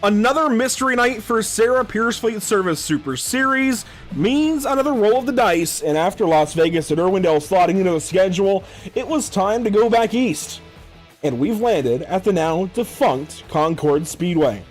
Another mystery night for SARA Pierce Fleet Service Super Series means another roll of the dice, and after Las Vegas and Irwindale slotting into the schedule, it was time to go back east. And we've landed at the now defunct Concord Speedway.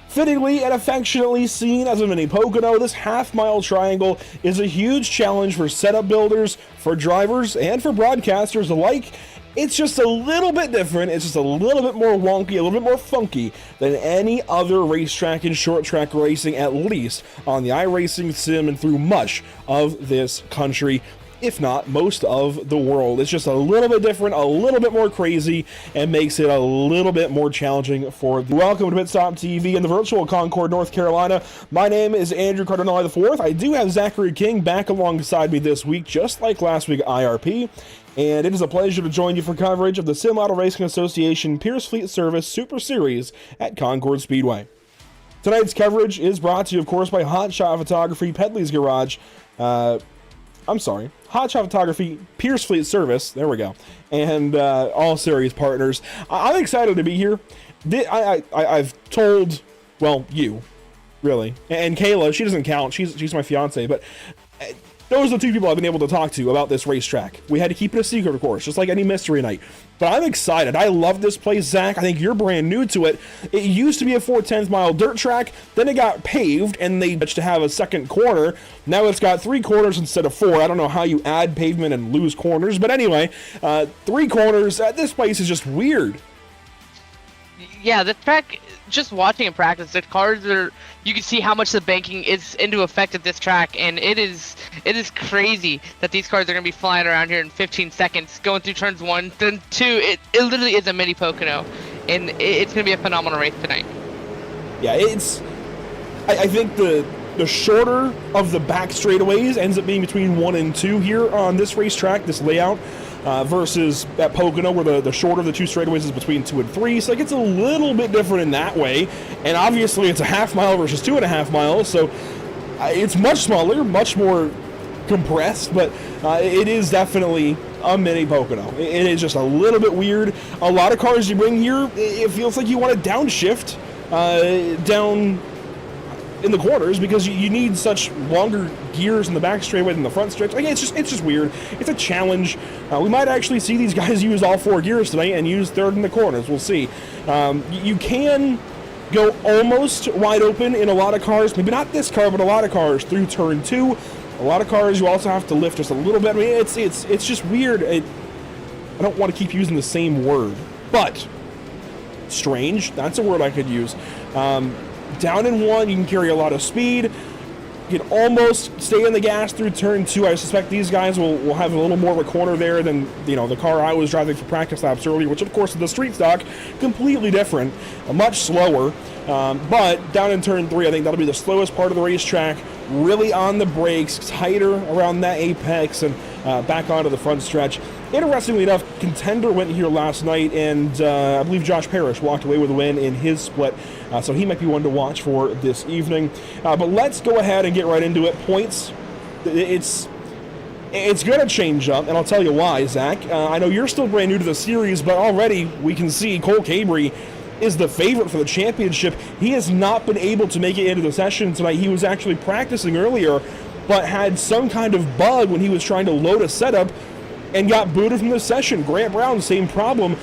Fittingly and affectionately seen as a mini Pocono, this half-mile triangle is a huge challenge for setup builders, for drivers, and for broadcasters alike. It's just a little bit different, it's just a little bit more wonky, a little bit more funky than any other racetrack in short track racing, at least on the iRacing sim and through much of this country, if not most of the world. It's just a little bit different, a little bit more crazy, and makes it a little bit more challenging for the... Welcome to Pitstop TV in the virtual Concord, North Carolina. My name is Andrew Cardinale IV. I do have Zachary King back alongside me this week, just like last week IRP. And it is a pleasure to join you for coverage of the Sim Auto Racing Association Pierce Fleet Service Super Series at Concord Speedway. Tonight's coverage is brought to you, of course, by Hot Shot Photography, Pedley's Garage, Hot Shot Photography, Pierce Fleet Service, there we go, and all series partners. I'm excited to be here. I've told, well, you, really, and Kayla, she doesn't count, she's my fiance, but those are the two people I've been able to talk to about this racetrack. We had to keep it a secret, of course, just like any mystery night. But I'm excited. I love this place, Zach. I think you're brand new to it. It used to be a 4/10 mile dirt track, then it got paved, and they managed to have a second corner. Now it's got 3 corners instead of 4. I don't know how you add pavement and lose corners, but anyway, 3 corners. This place is just weird. Yeah, the track, just watching in practice, the cars are, you can see how much the banking is into effect at this track, and it is crazy that these cars are going to be flying around here in 15 seconds, going through turns 1, then 2. It literally is a mini Pocono, and it's going to be a phenomenal race tonight. Yeah, I think the shorter of the back straightaways ends up being between 1 and 2 here on this racetrack, this layout. Versus at Pocono, where the shorter of the 2 straightaways is between 2 and 3, so it gets a little bit different in that way. And obviously, it's a half mile versus 2.5 miles, so it's much smaller, much more compressed, but it is definitely a mini Pocono. It is just a little bit weird. A lot of cars you bring here, it feels like you want to downshift down in the corners because you need such longer gears in the back straightaway than the front stretch. Again, it's just weird. It's a challenge. We might actually see these guys use all 4 gears tonight and use third in the corners. We'll see. You can go almost wide open in a lot of cars. Maybe not this car, but a lot of cars through turn 2. A lot of cars you also have to lift just a little bit. I mean, it's just weird. I don't want to keep using the same word, but strange. That's a word I could use. Down in 1, you can carry a lot of speed. You can almost stay in the gas through turn 2. I suspect these guys will have a little more of a corner there than the car I was driving for practice laps earlier, which of course is the street stock, completely different, much slower. But down in turn 3, I think that'll be the slowest part of the racetrack. Really on the brakes, tighter around that apex, and back onto the front stretch. Interestingly enough, Contender went here last night, and I believe Josh Parrish walked away with a win in his split, so he might be one to watch for this evening. But let's go ahead and get right into it. Points, it's going to change up, and I'll tell you why, Zach. I know you're still brand new to the series, but already we can see Cole Cabry is the favorite for the championship. He has not been able to make it into the session tonight. He was actually practicing earlier, but had some kind of bug when he was trying to load a setup and got booted from the session. Grant Brown, same problem.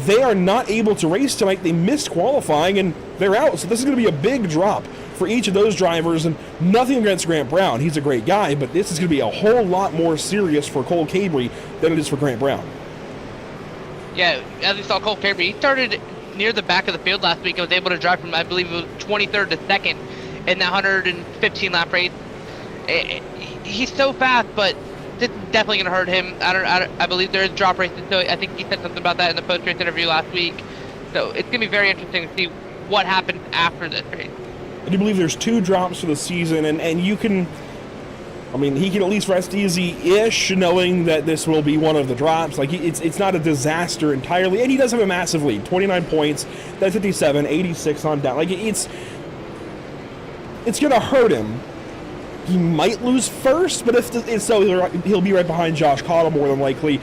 They are not able to race tonight. They missed qualifying, and they're out. So this is going to be a big drop for each of those drivers, and nothing against Grant Brown. He's a great guy, but this is going to be a whole lot more serious for Cole Cabry than it is for Grant Brown. Yeah, as we saw Cole Cabry, he started near the back of the field last week and was able to drive from, I believe, it was 23rd to 2nd in that 115 lap race. He's so fast, but this is definitely going to hurt him. I believe there is drop races, so I think he said something about that in the post-race interview last week. So it's going to be very interesting to see what happens after this race. I do believe there's 2 drops for the season, and you can, I mean, he can at least rest easy-ish knowing that this will be one of the drops. Like, it's not a disaster entirely, and he does have a massive lead, 29 points, that's 57, 86 on down. Like, it's going to hurt him. He might lose first, but if so, he'll be right behind Josh Cottle more than likely.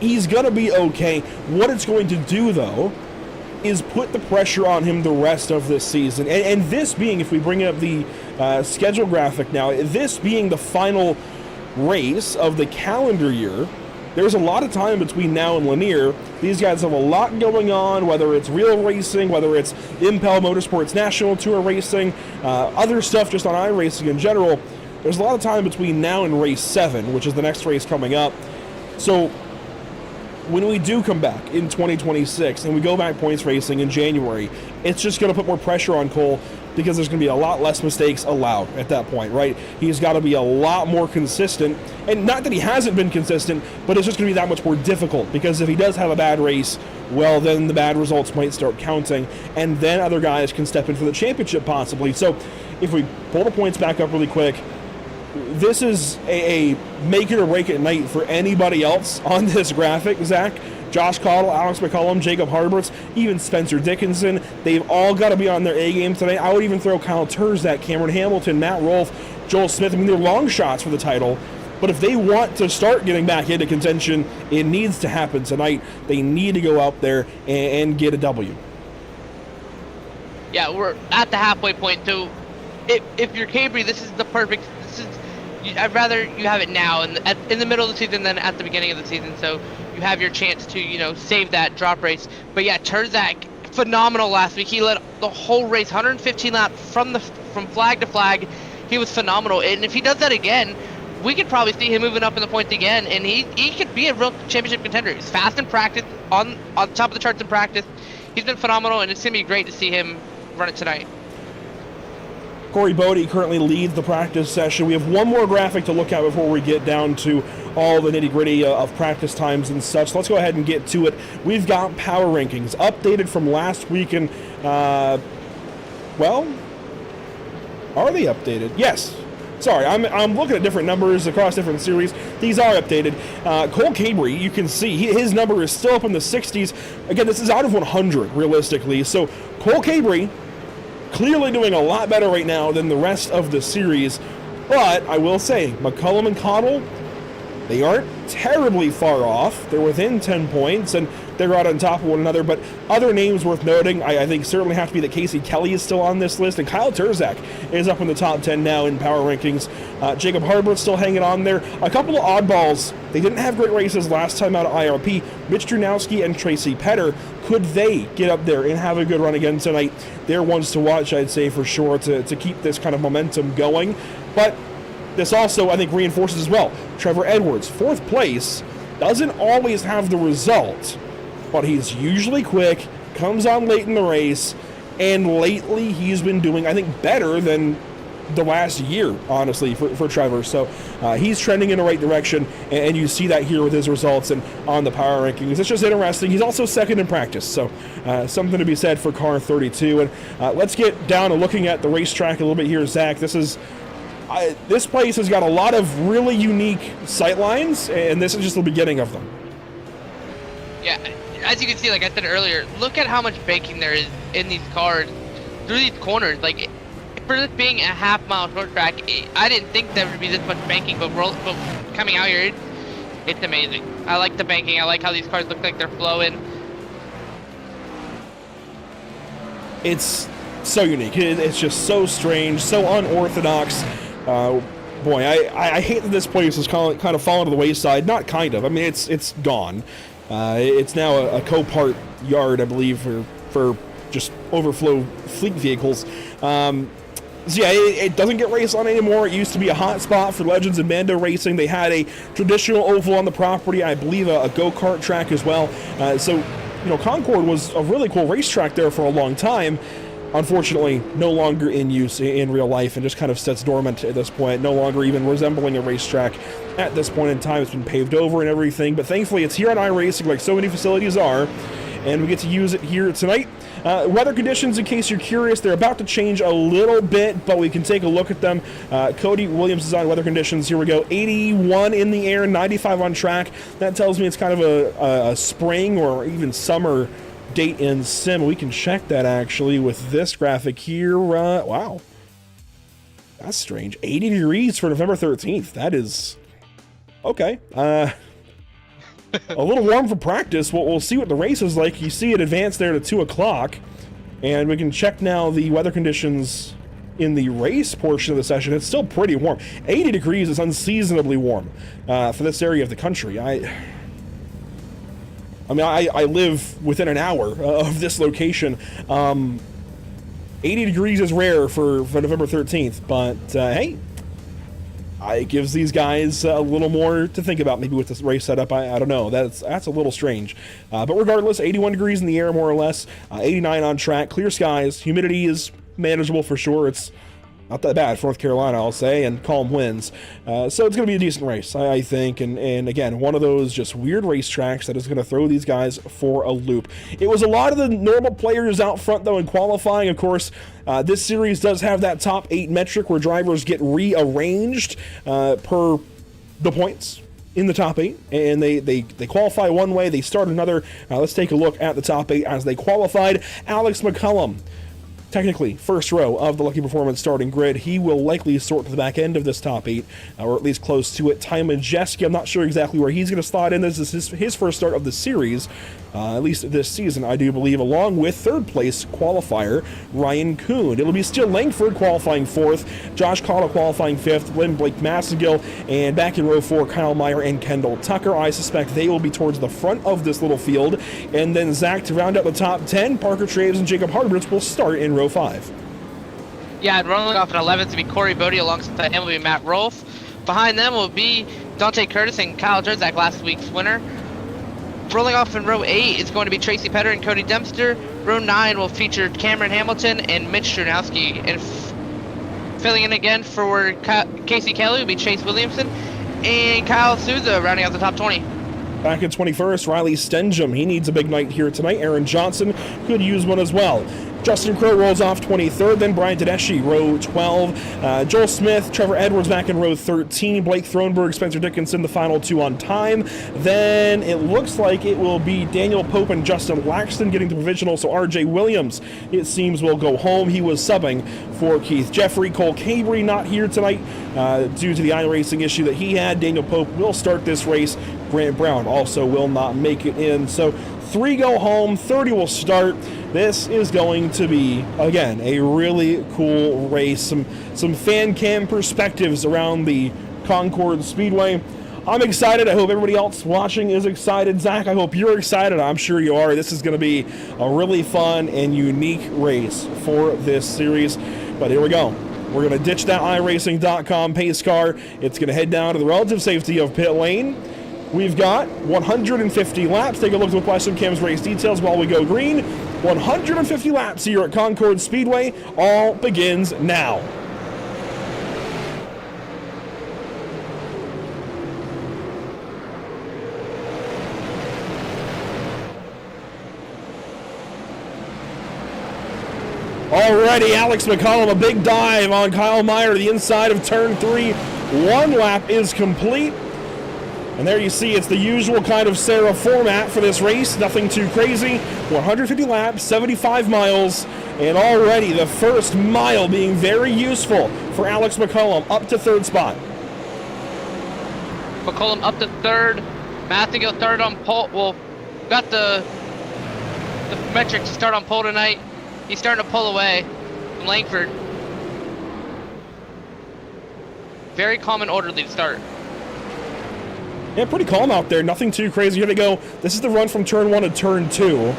He's going to be okay. What it's going to do, though, is put the pressure on him the rest of this season. And this being, if we bring up the schedule graphic now, this being the final race of the calendar year, there's a lot of time between now and Lanier. These guys have a lot going on, whether it's real racing, whether it's Impel Motorsports National Tour racing, other stuff just on iRacing in general. There's a lot of time between now and race 7, which is the next race coming up. So when we do come back in 2026 and we go back points racing in January, it's just going to put more pressure on Cole because there's going to be a lot less mistakes allowed at that point, right? He's got to be a lot more consistent. And not that he hasn't been consistent, but it's just going to be that much more difficult because if he does have a bad race, well, then the bad results might start counting, and then other guys can step in for the championship possibly. So if we pull the points back up really quick, this is a make it or break it night for anybody else on this graphic, Zach. Josh Caudle, Alex McCullum, Jacob Harberts, even Spencer Dickinson. They've all got to be on their A game tonight. I would even throw Kyle Turzak, Cameron Hamilton, Matt Rolfe, Joel Smith. I mean, they're long shots for the title. But if they want to start getting back into contention, it needs to happen tonight. They need to go out there and get a W. Yeah, we're at the halfway point, so if you're Cabri, this is the perfect. I'd rather you have it now in the middle of the season than at the beginning of the season, so you have your chance to save that drop race. But yeah, Turzak, phenomenal last week. He led the whole race, 115 laps from flag to flag. He was phenomenal, and if he does that again, we could probably see him moving up in the points again, and he could be a real championship contender. He's fast in practice, on top of the charts in practice. He's been phenomenal, and it's gonna be great to see him run it tonight. Corey Bodie currently leads the practice session. We have one more graphic to look at before we get down to all the nitty-gritty of practice times and such. Let's go ahead and get to it. We've got power rankings updated from last week, and well, are they updated? Yes. Sorry, I'm looking at different numbers across different series. These are updated. Cole Cabri, you can see his number is still up in the 60s. Again, this is out of 100 realistically. So Cole Cabri clearly doing a lot better right now than the rest of the series. But I will say, McCullum and Caudle, they aren't terribly far off. They're within 10 points, and they're right on top of one another. But other names worth noting, I think certainly have to be that Casey Kelly is still on this list, and Kyle Turzak is up in the top 10 now in power rankings. Jacob Harbert's still hanging on there. A couple of oddballs. They didn't have great races last time out of IRP. Mitch Drunowski and Tracy Petter, could they get up there and have a good run again tonight? They're ones to watch, I'd say, for sure, to keep this kind of momentum going. But this also, I think, reinforces as well. Trevor Edwards, 4th place, doesn't always have the result, but he's usually quick, comes on late in the race, and lately he's been doing, I think, better than the last year, honestly, for Trevor. So he's trending in the right direction, and you see that here with his results and on the power rankings. It's just interesting. He's also second in practice, so something to be said for car 32. And let's get down to looking at the racetrack a little bit here, Zach. This place has got a lot of really unique sight lines, and this is just the beginning of them. Yeah, as you can see, like I said earlier, look at how much banking there is in these cars through these corners. Like, for this being a half-mile short track, I didn't think there would be this much banking, but coming out here, it's amazing. I like the banking. I like how these cars look like they're flowing. It's so unique. It's just so strange, so unorthodox. Boy, I hate that this place has kind of fallen to the wayside. Not kind of. I mean, it's gone. It's now a Copart yard, I believe, for just overflow fleet vehicles. So yeah, it doesn't get raced on anymore. It used to be a hot spot for Legends and Mando racing. They had a traditional oval on the property, I believe a go-kart track as well. So, Concord was a really cool racetrack there for a long time. Unfortunately, no longer in use in real life and just kind of sits dormant at this point, no longer even resembling a racetrack at this point in time. It's been paved over and everything, but thankfully it's here on iRacing like so many facilities are, and we get to use it here tonight. Weather conditions, in case you're curious, they're about to change a little bit, but we can take a look at them. Cody Williams is on weather conditions. Here we go. 81 in the air, 95 on track. That tells me it's kind of a spring or even summer date in sim. We can check that actually with this graphic here. Wow. That's strange. 80 degrees for November 13th. That is... Okay. A little warm for practice. We'll see what the race is like. You see it advance there to 2 o'clock. And we can check now the weather conditions in the race portion of the session. It's still pretty warm. 80 degrees is unseasonably warm for this area of the country. I live within an hour of this location. 80 degrees is rare for November 13th, but hey, it gives these guys a little more to think about maybe with this race setup. I don't know. That's a little strange. But regardless, 81 degrees in the air, more or less. 89 on track. Clear skies. Humidity is manageable for sure. It's not that bad for North Carolina, I'll say, and calm winds. So it's going to be a decent race, I think. And again, one of those just weird racetracks that is going to throw these guys for a loop. It was a lot of the normal players out front, though, in qualifying. Of course, this series does have that top 8 metric where drivers get rearranged per the points in the top 8, and they qualify one way, they start another. Let's take a look at the top 8 as they qualified. Alex McCullum, technically first row of the Lucky Performance starting grid. He will likely sort to the back end of this top 8, or at least close to it. Ty Majeski, I'm not sure exactly where he's going to slot in. This is his first start of the series, at least this season, I do believe, along with third place qualifier Ryan Kuhn. It'll be Steele Langford qualifying 4th, Josh Cottle qualifying 5th, Lynn Blake Massengill, and back in row 4, Kyle Meyer and Kendall Tucker. I suspect they will be towards the front of this little field. And then Zach, to round out the top 10, Parker Traves and Jacob Hardwitz will start in row 5. Yeah, and rolling off in 11th to be Corey Bodie. Alongside him will be Matt Rolfe. Behind them will be Dante Curtis and Kyle Jerzak, last week's winner. Rolling off in row 8 is going to be Tracy Petter and Cody Dempster. Row 9 will feature Cameron Hamilton and Mitch Stronowski. And filling in again for Casey Kelly will be Chase Williamson and Kyle Souza, rounding out the top 20. Back at 21st, Riley Stenjum. He needs a big night here tonight. Aaron Johnson could use one as well. Justin Crow rolls off 23rd, then Brian Tedeschi, row 12. Joel Smith, Trevor Edwards back in row 13. Blake Thronberg, Spencer Dickinson, the final 2 on time. Then it looks like it will be Daniel Pope and Justin Laxton getting the provisional, so RJ Williams, it seems, will go home. He was subbing for Keith Jeffrey. Cole Cabry not here tonight due to the iRacing issue that he had. Daniel Pope will start this race. Grant Brown also will not make it in. So 3 go home, 30 will start. This is going to be, again, a really cool race. Some fan cam perspectives around the Concord Speedway. I'm excited. I hope everybody else watching is excited. Zach, I hope you're excited. I'm sure you are. This is going to be a really fun and unique race for this series. But here we go. We're going to ditch that iRacing.com pace car. It's going to head down to the relative safety of pit lane. We've got 150 laps. Take a look at Whiplash Cam's race details while we go green. 150 laps here at Concord Speedway. All begins now. Already, Alex McCollum, a big dive on Kyle Meyer to the inside of turn 3. 1 lap is complete. And there you see, it's the usual kind of SARA format for this race. Nothing too crazy. 150 laps, 75 miles, and already the first mile being very useful for Alex McCollum, up to 3rd spot. McCollum up to 3rd. Massengill 3rd on pole. Well, got the metric to start on pole tonight. He's starting to pull away from Langford. Very calm and orderly to start. Yeah, pretty calm out there. Nothing too crazy. Here they go. This is the run from turn 1 to turn 2.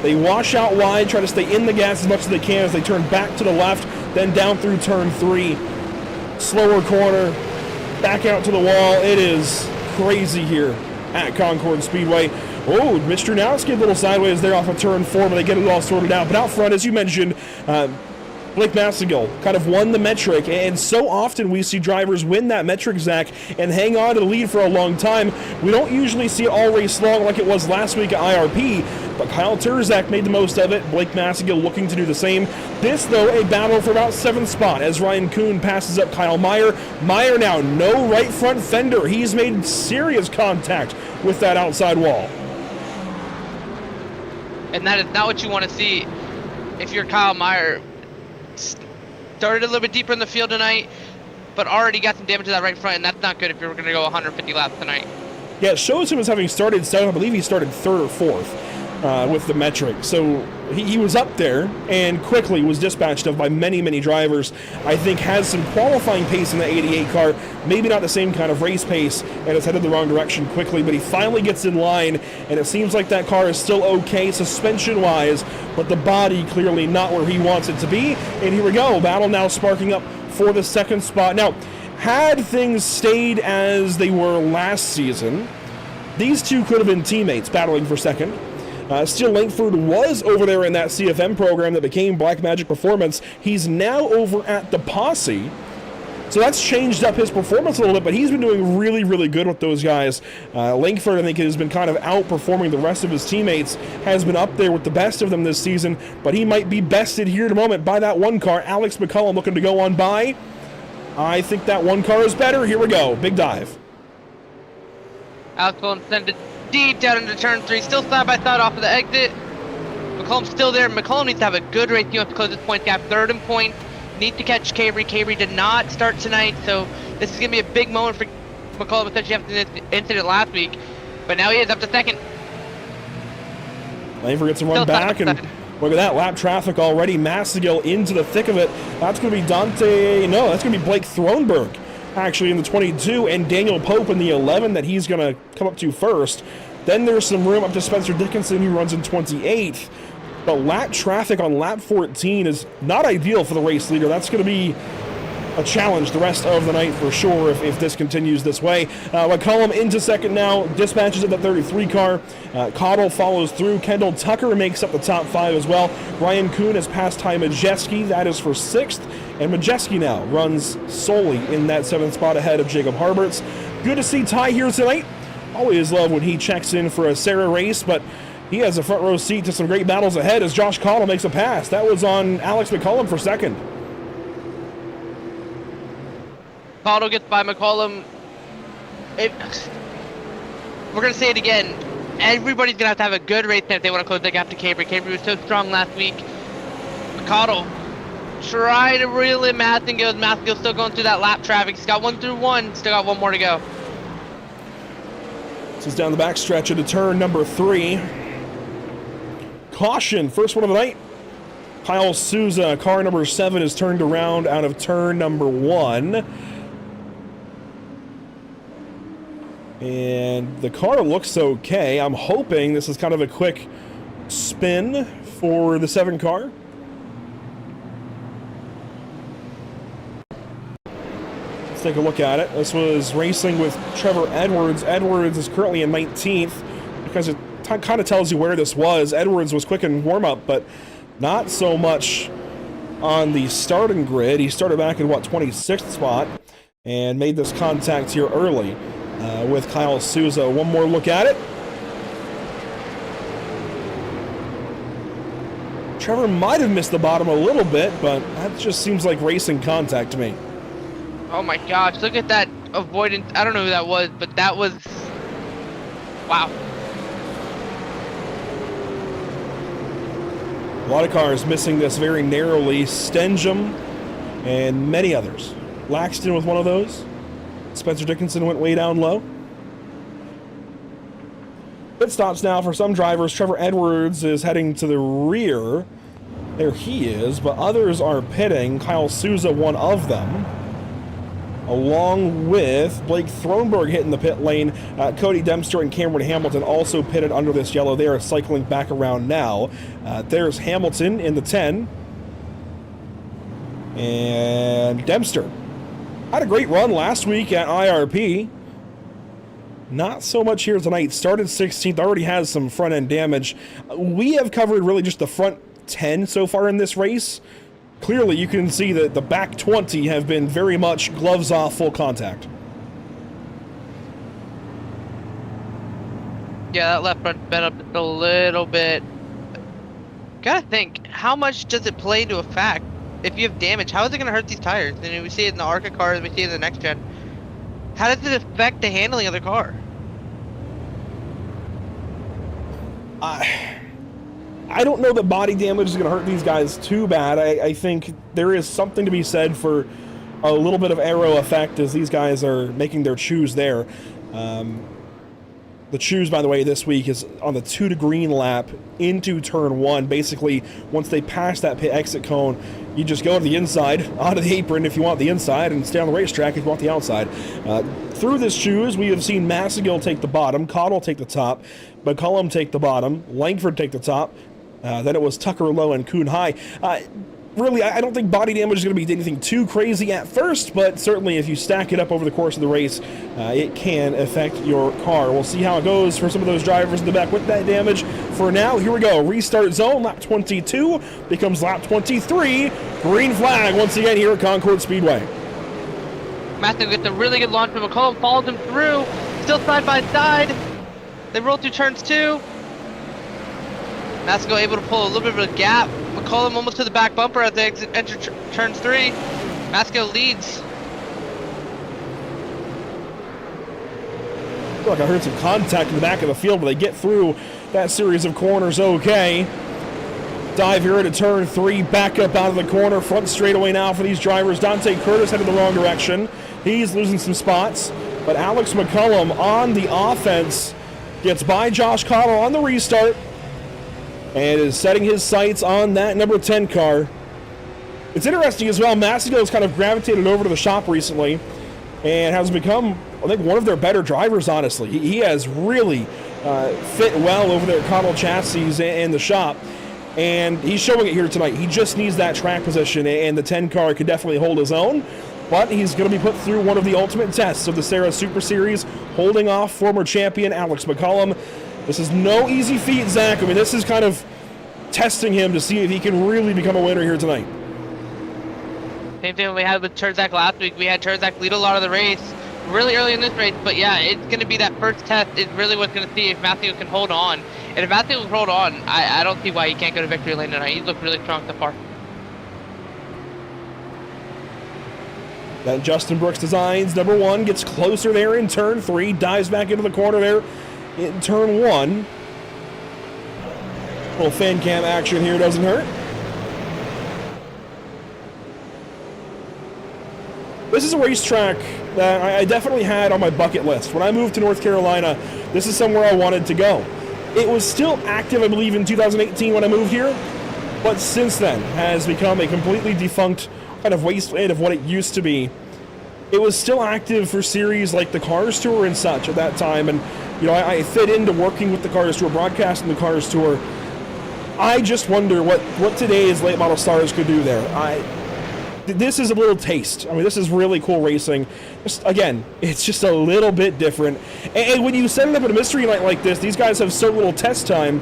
They wash out wide, try to stay in the gas as much as they can as they turn back to the left, then down through turn 3. Slower corner, back out to the wall. It is crazy here at Concord Speedway. Oh, Mr. Nowski a little sideways there off of turn 4, but they get it all sorted out. But out front, as you mentioned, Blake Massengill kind of won the metric, and so often we see drivers win that metric, Zach, and hang on to the lead for a long time. We don't usually see it all race long like it was last week at IRP, but Kyle Terzak made the most of it. Blake Massengill looking to do the same. This, though, a battle for about 7th spot as Ryan Kuhn passes up Kyle Meyer. Meyer now no right front fender. He's made serious contact with that outside wall. And that is not what you want to see if you're Kyle Meyer. Started a little bit deeper in the field tonight, but already got some damage to that right front, and that's not good if you're going to go 150 laps tonight. Yeah, it shows him as having started 7th. I believe he started 3rd or 4th with the metric. So he was up there and quickly was dispatched of by many, many drivers. I think has some qualifying pace in the 88 car. Maybe not the same kind of race pace and is headed the wrong direction quickly, but he finally gets in line, and it seems like that car is still okay suspension-wise, but the body clearly not where he wants it to be. And here we go. Battle now sparking up for the 2nd spot. Now, had things stayed as they were last season, these two could have been teammates battling for 2nd. Still, Langford was over there in that CFM program that became Black Magic Performance. He's now over at the Posse. So that's changed up his performance a little bit, but he's been doing really, really good with those guys. Langford, I think, has been kind of outperforming the rest of his teammates, has been up there with the best of them this season, but he might be bested here in a moment by that one car. Alex McCullum looking to go on by. I think that one car is better. Here we go. Big dive. Alex will send it deep down into turn 3. Still side by side off of the exit. McCollum's still there. McCollum needs to have a good race. He wants to close his point gap. 3rd in point. Need to catch Cavery. Cavery did not start tonight, so this is going to be a big moment for McCollum, especially after this incident last week. But now he is up to 2nd. Langford gets a run back, and look at that, lap traffic already. Massagill into the thick of it. That's going to be Dante. No, that's going to be Blake Thronberg, actually, in the 22, and Daniel Pope in the 11 that he's going to come up to first. Then there's some room up to Spencer Dickinson, who runs in 28th. But lap traffic on lap 14 is not ideal for the race leader. That's going to be a challenge the rest of the night for sure if this continues this way. McCullum into 2nd now, dispatches at the 33 car. Cottle follows through. Kendall Tucker makes up the top 5 as well. Ryan Kuhn has passed Ty Majeski. That is for 6th. And Majeski now runs solely in that 7th spot ahead of Jacob Harberts. Good to see Ty here tonight. Always love when he checks in for a SARA race, but he has a front row seat to some great battles ahead as Josh Cottle makes a pass. That was on Alex McCullum for 2nd. Cottle gets by McCollum. We're going to say it again. Everybody's going to have a good race if they want to close the gap to Cavery. Cavery was so strong last week. Cottle try to reel in Massagill. Massagill's still going through that lap traffic. He's got 1 through 1. Still got 1 more to go. This is down the back stretch into turn number 3. Caution, first one of the night. Kyle Souza, car number 7, is turned around out of turn number 1. And the car looks okay. I'm hoping this is kind of a quick spin for the 7 car. Let's take a look at it. This was racing with Trevor Edwards. Edwards is currently in 19th because it kind of tells you where this was. Edwards was quick in warm-up, but not so much on the starting grid. He started back in, 26th spot and made this contact here early with Kyle Souza. One more look at it. Trevor might have missed the bottom a little bit, but that just seems like racing contact to me. Oh my gosh, look at that avoidance. I don't know who that was, but that was... Wow. A lot of cars missing this very narrowly. Stenjum and many others. Laxton with one of those. Spencer Dickinson went way down low. Pit stops now for some drivers. Trevor Edwards is heading to the rear. There he is, but others are pitting. Kyle Souza, one of them. Along with Blake Thronberg hitting the pit lane. Cody Dempster and Cameron Hamilton also pitted under this yellow. They are cycling back around now. There's Hamilton in the 10. And Dempster had a great run last week at IRP. Not so much here tonight. Started 16th, already has some front end damage. We have covered really just the front 10 so far in this race. Clearly, you can see that the back 20 have been very much gloves off, full contact. Yeah, that left front bent up a little bit. Gotta think, how much does it play into effect? If you have damage, how is it going to hurt these tires? And we see it in the ARCA cars, we see it in the next gen. How does it affect the handling of the car? I don't know that body damage is going to hurt these guys too bad. I think there is something to be said for a little bit of aero effect as these guys are making their choose there. The choose, by the way, this week is on the 2 to green lap into turn 1. Basically, once they pass that pit exit cone, you just go to the inside, onto the apron if you want the inside, and stay on the racetrack if you want the outside. Through this choose, we have seen Massagill take the bottom, Cottle take the top, McCullum take the bottom, Langford take the top, then it was Tucker low and Kuhn high. Really, I don't think body damage is going to be anything too crazy at first, but certainly if you stack it up over the course of the race, it can affect your car. We'll see how it goes for some of those drivers in the back with that damage. For now, here we go. Restart zone, lap 22 becomes lap 23. Green flag once again here at Concord Speedway. Matthew gets a really good launch from McCollum, follows him through, still side by side. They roll through turns 2. Masco able to pull a little bit of a gap. McCollum almost to the back bumper as they enter turns 3. Masco leads. I feel like I heard some contact in the back of the field, but they get through that series of corners okay. Dive here into turn 3, back up out of the corner, front straightaway now for these drivers. Dante Curtis headed the wrong direction. He's losing some spots, but Alex McCullum on the offense gets by Josh Cottle on the restart and is setting his sights on that number 10 car. It's interesting as well, Massagill has kind of gravitated over to the shop recently and has become, I think, one of their better drivers, honestly. He has really fit well over there at Cottle Chassis and the shop, and he's showing it here tonight. He just needs that track position, and the 10 car could definitely hold his own, but he's going to be put through one of the ultimate tests of the SARA Super Series, holding off former champion Alex McCullum. This is no easy feat, Zach. I mean, this is kind of testing him to see if he can really become a winner here tonight. Same thing we had with Terzak last week. We had Terzak lead a lot of the race really early in this race, but yeah, it's going to be that first test is really what's going to see if Matthew can hold on. And if Matthew can hold on, I don't see why he can't go to victory lane tonight. He's looked really strong so far. That Justin Brooks Designs, number 1, gets closer there in turn 3, dives back into the corner there in turn 1. Little fan cam action here doesn't hurt. This is a racetrack that I definitely had on my bucket list. When I moved to North Carolina, this is somewhere I wanted to go. It was still active, I believe, in 2018 when I moved here, but since then has become a completely defunct kind of wasteland of what it used to be. It was still active for series like the Cars Tour and such at that time, and you know, I fit into working with the Cars Tour, broadcasting the Cars Tour. I just wonder what today's late model stars could do there. This is a little taste. I mean, this is really cool racing. Just, again, it's just a little bit different. And when you set it up at a mystery night like this, these guys have so little test time.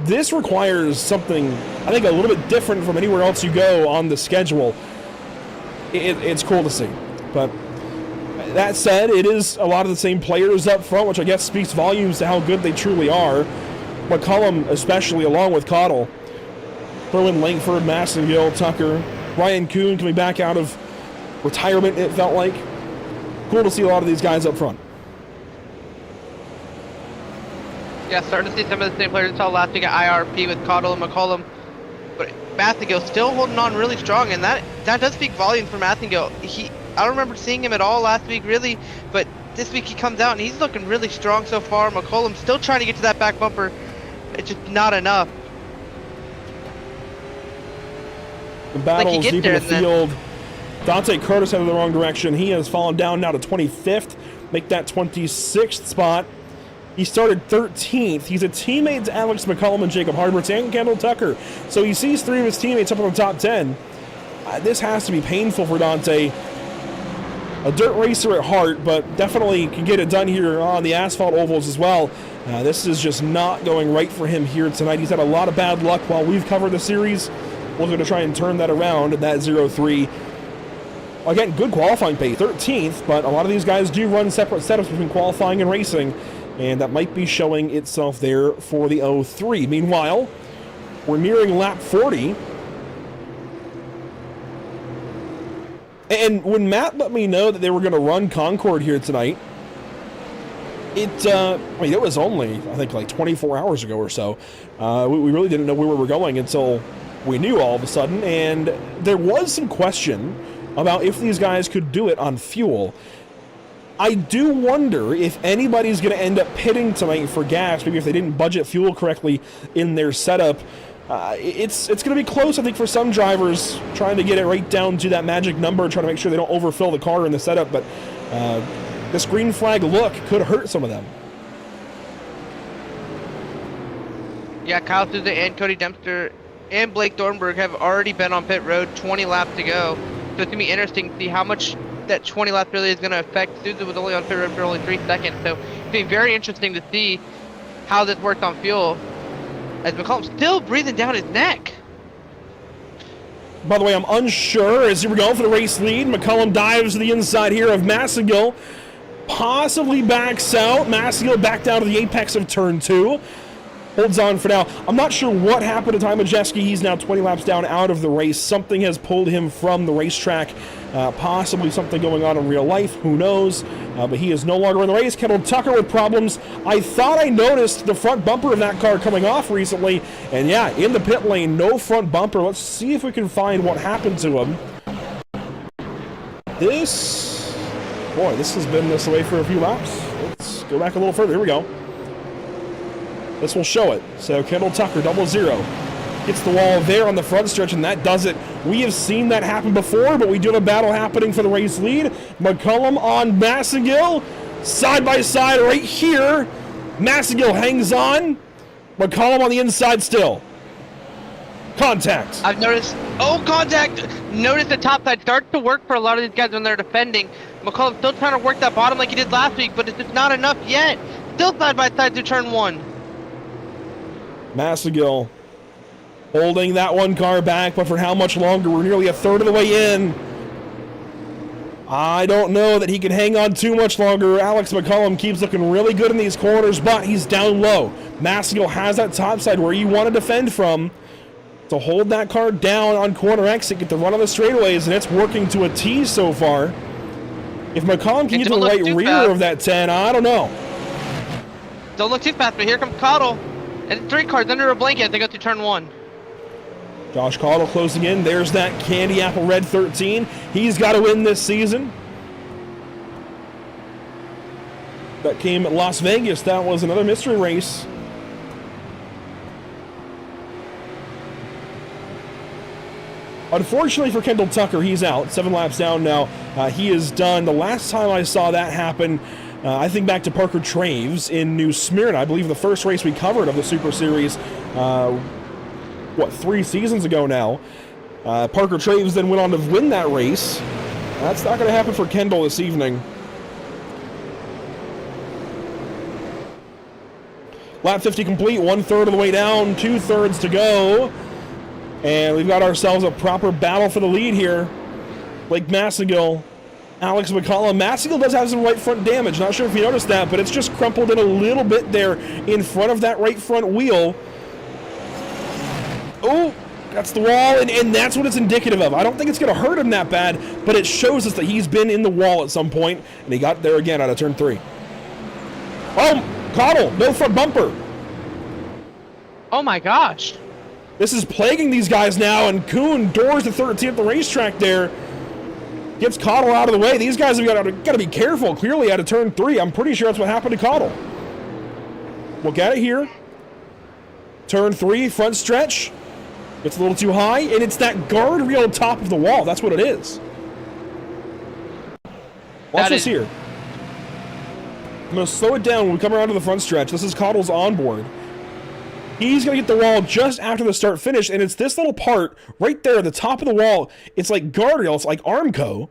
This requires something, I think, a little bit different from anywhere else you go on the schedule. It's cool to see. But that said, it is a lot of the same players up front, which I guess speaks volumes to how good they truly are. McCullum, especially, along with Cottle. Throw in Langford, Massengill, Tucker, Ryan Kuhn coming back out of retirement, it felt like. Cool to see a lot of these guys up front. Yeah, starting to see some of the same players we saw last week at IRP with Cottle and McCullum. But Massengill still holding on really strong, and that does speak volume for Massengill. I don't remember seeing him at all last week, really, but this week he comes out and he's looking really strong so far. McCullum still trying to get to that back bumper. It's just not enough. The battle's deep in the field. Dante Curtis headed the wrong direction. He has fallen down now to 25th. Make that 26th spot. He started 13th. He's a teammate to Alex McCullum and Jacob Harberts and Kendall Tucker. So he sees 3 of his teammates up in the top 10. This has to be painful for Dante. A dirt racer at heart, but definitely can get it done here on the asphalt ovals as well. This is just not going right for him here tonight. He's had a lot of bad luck while we've covered the series. Looking to try and turn that around at that 0-3. Again, good qualifying pay, 13th, but a lot of these guys do run separate setups between qualifying and racing, and that might be showing itself there for the 0-3. Meanwhile, we're nearing lap 40. And when Matt let me know that they were going to run Concord here tonight, it was only, I think, like 24 hours ago or so. We really didn't know where we were going until we knew all of a sudden, and there was some question about if these guys could do it on fuel. I do wonder if anybody's going to end up pitting tonight for gas, maybe if they didn't budget fuel correctly in their setup. It's going to be close, I think, for some drivers, trying to get it right down to that magic number, trying to make sure they don't overfill the car in the setup, but this green flag look could hurt some of them. Yeah, Kyle Souza and Cody Dempster and Blake Thornburg have already been on pit road, 20 laps to go. So it's going to be interesting to see how much that 20 laps really is going to affect. Souza was only on pit road for only 3 seconds, so it's going to be very interesting to see how this works on fuel, as McCollum's still breathing down his neck. By the way, I'm unsure as we're going for the race lead. McCollum dives to the inside here of Massagill, possibly backs out. Massagill back down to the apex of turn 2. Holds on for now. I'm not sure what happened to Ty Majeski. He's now 20 laps down out of the race. Something has pulled him from the racetrack. Possibly something going on in real life. Who knows? But he is no longer in the race. Kendall Tucker with problems. I thought I noticed the front bumper of that car coming off recently. And yeah, in the pit lane, no front bumper. Let's see if we can find what happened to him. This has been this way for a few laps. Let's go back a little further. Here we go. This will show it. So Kendall Tucker, 00. Gets the wall there on the front stretch, and that does it. We have seen that happen before, but we do have a battle happening for the race lead. McCollum on Massagill. Side by side right here. Massagill hangs on. McCollum on the inside still. Contact. I've noticed, contact. Notice the top side starts to work for a lot of these guys when they're defending. McCollum's still trying to work that bottom like he did last week, but it's just not enough yet. Still side by side to turn 1. Massagill holding that one car back, but for how much longer? We're nearly a third of the way in. I don't know that he can hang on too much longer. Alex McCollum keeps looking really good in these corners, but he's down low. Massagill has that top side where you want to defend from to hold that car down on corner exit, get the run on the straightaways, and it's working to a T so far. If McCollum can get to the right rear of that 10, I don't know. Don't look too fast, but here comes Cottle. And 3 cars under a blanket as they go through turn 1. Josh Cottle closing in. There's that Candy Apple Red 13. He's got to win this season. That came at Las Vegas. That was another mystery race. Unfortunately for Kendall Tucker, he's out. 7 laps down now. He is done. The last time I saw that happen, I think back to Parker Traves in New Smyrna. I believe the first race we covered of the Super Series, 3 seasons ago now. Parker Traves then went on to win that race. That's not going to happen for Kendall this evening. Lap 50 complete, 1/3 of the way down, 2/3 to go. And we've got ourselves a proper battle for the lead here. Blake Massagill, Alex McCollum. Massagill does have some right front damage. Not sure if you noticed that, but it's just crumpled in a little bit there in front of that right front wheel. Oh, that's the wall, and that's what it's indicative of. I don't think it's going to hurt him that bad, but it shows us that he's been in the wall at some point, and he got there again out of turn 3. Oh, Cottle, no front bumper. Oh my gosh. This is plaguing these guys now, and Kuhn doors the 13 at the racetrack there. Gets Cottle out of the way. These guys have got to be careful. Clearly out of turn 3. I'm pretty sure that's what happened to Cottle. Look at it here. Turn 3, front stretch. It's a little too high, and it's that guardrail top of the wall. That's what it is. Watch this here. I'm going to slow it down when we come around to the front stretch. This is Cottle's onboard. He's going to get the wall just after the start finish, and it's this little part right there at the top of the wall. It's like guardrail, it's like Armco,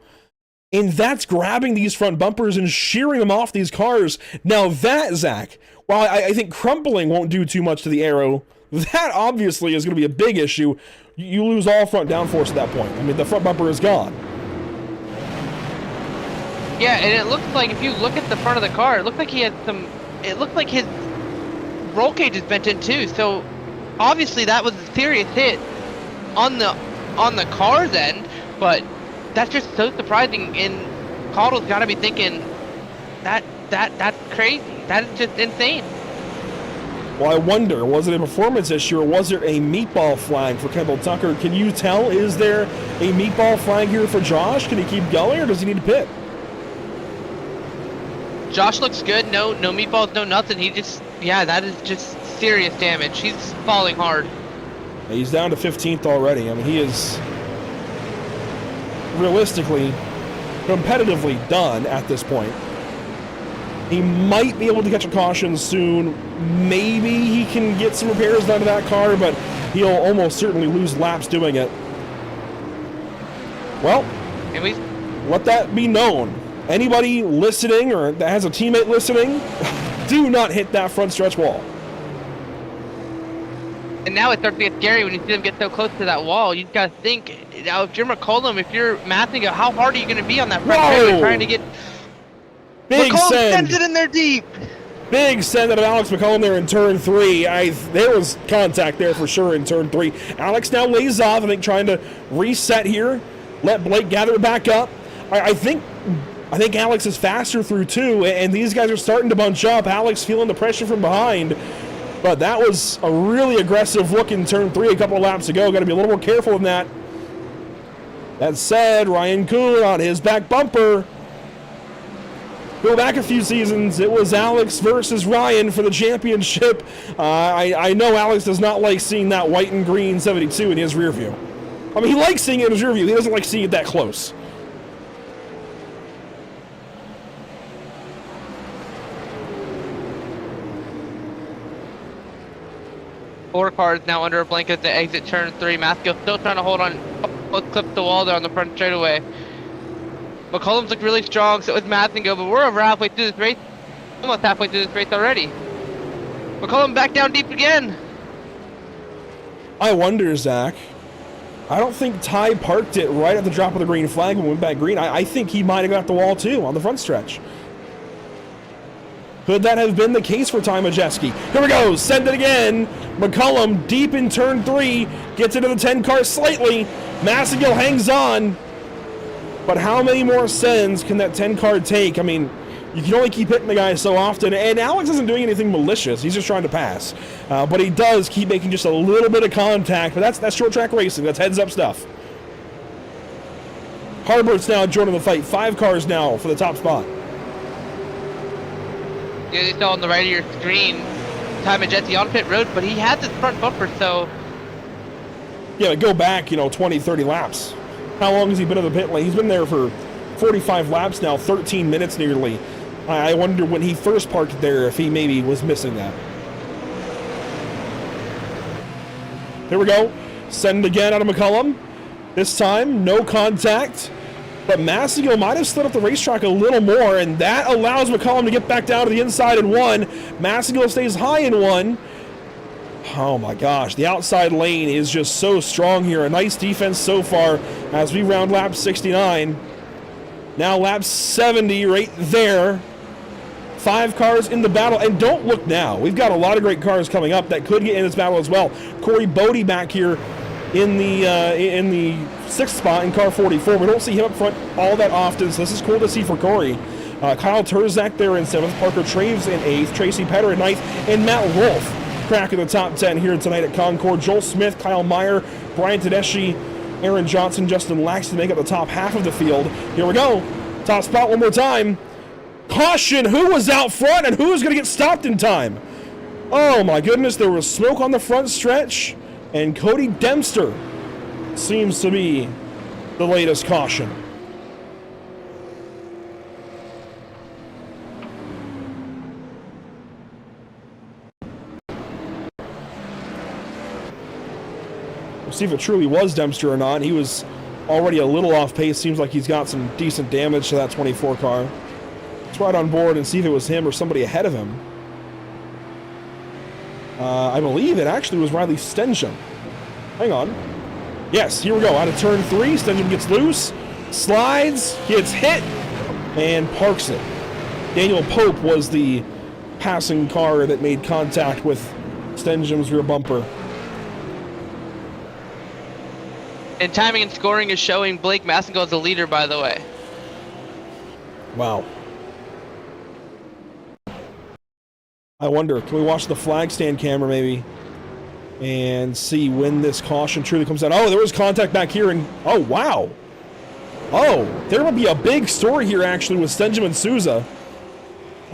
and that's grabbing these front bumpers and shearing them off these cars. Now that, Zach, while I think crumpling won't do too much to the aero, that obviously is going to be a big issue. You lose all front downforce at that point. I mean, the front bumper is gone. Yeah, and it looks like if you look at the front of the car, it looked like he had some. It looked like his roll cage is bent in too. So obviously that was a serious hit on the car's end. But that's just so surprising. And Cottle's got to be thinking that's crazy. That is just insane. Well, I wonder, was it a performance issue or was it a meatball flag for Kendall Tucker? Can you tell? Is there a meatball flag here for Josh? Can he keep going or does he need to pit? Josh looks good. No meatballs, no nothing. He just, yeah, that is just serious damage. He's falling hard. He's down to 15th already. I mean, he is realistically, competitively done at this point. He might be able to catch a caution soon. Maybe he can get some repairs done to that car, but he'll almost certainly lose laps doing it. Well, let that be known. Anybody listening or that has a teammate listening, do not hit that front stretch wall. And now it starts to get scary when you see them get so close to that wall. You gotta think, now if you're McCollum, if you're Mathingo, how hard are you gonna be on that front straightaway trying to get... Big McCollum send. sends it in there deep. Big send out of Alex McCollum there in turn 3. There was contact there for sure in turn 3. Alex now lays off, I think trying to reset here. Let Blake gather it back up. I think Alex is faster through 2, and these guys are starting to bunch up. Alex feeling the pressure from behind. But that was a really aggressive look in turn 3 a couple of laps ago. Got to be a little more careful in that. That said, Ryan Kuhn on his back bumper. Go back a few seasons, it was Alex versus Ryan for the championship. I know Alex does not like seeing that white and green 72 in his rear view. I mean, he likes seeing it in his rear view. He doesn't like seeing it that close. Four cars now under a blanket to exit turn 3. Matthew still trying to hold on, clip the wall there on the front straightaway. McCollum's looked really strong, so it's Mathingo, but we're over halfway through this race. Almost halfway through this race already. McCollum back down deep again. I wonder, Zach. I don't think Ty parked it right at the drop of the green flag and went back green. I think he might have got the wall too on the front stretch. Could that have been the case for Ty Majeski? Here we go, send it again. McCollum deep in turn 3, gets into the 10 car slightly. Massengill hangs on. But how many more sends can that 10 car take? I mean, you can only keep hitting the guy so often. And Alex isn't doing anything malicious. He's just trying to pass. But he does keep making just a little bit of contact. But that's short track racing. That's heads up stuff. Harbert's now joining the fight. 5 cars now for the top spot. Yeah, you saw on the right of your screen, Ty Majeski on pit road, but he has his front bumper, so... Yeah, go back, 20, 30 laps. How long has he been in the pit lane? He's been there for 45 laps now, 13 minutes nearly. I wonder when he first parked there if he maybe was missing that. Here we go. Send again out of McCollum. This time, no contact. But Massengill might have slid up the racetrack a little more, and that allows McCollum to get back down to the inside in 1. Massengill stays high in 1. Oh my gosh, the outside lane is just so strong here. A nice defense so far as we round lap 69. Now lap 70 right there. 5 cars in the battle, and don't look now. We've got a lot of great cars coming up that could get in this battle as well. Corey Bodie back here in the 6th spot in car 44. We don't see him up front all that often, so this is cool to see for Corey. Kyle Terzak there in 7th, Parker Traves in 8th, Tracy Petter in 9th, and Matt Wolf cracking the top 10 here tonight at Concord. Joel Smith, Kyle Meyer, Brian Tedeschi, Aaron Johnson, Justin Laxton make up the top half of the field. Here we go. Top spot one more time. Caution, who was out front and who's going to get stopped in time? Oh my goodness, there was smoke on the front stretch, and Cody Dempster seems to be the latest caution. We'll see if it truly was Dempster or not. He was already a little off pace. Seems like he's got some decent damage to that 24 car. Let's ride on board and see if it was him or somebody ahead of him. I believe it actually was Riley Stensham. Hang on. Yes, here we go. Out of turn 3, Stensham gets loose, slides, gets hit, and parks it. Daniel Pope was the passing car that made contact with Stensham's rear bumper. And timing and scoring is showing Blake Massengill as the leader, by the way. Wow. I wonder, can we watch the flag stand camera maybe and see when this caution truly comes out? Oh, there was contact back here, and oh, wow. Oh, there will be a big story here actually with Stenjam and Souza.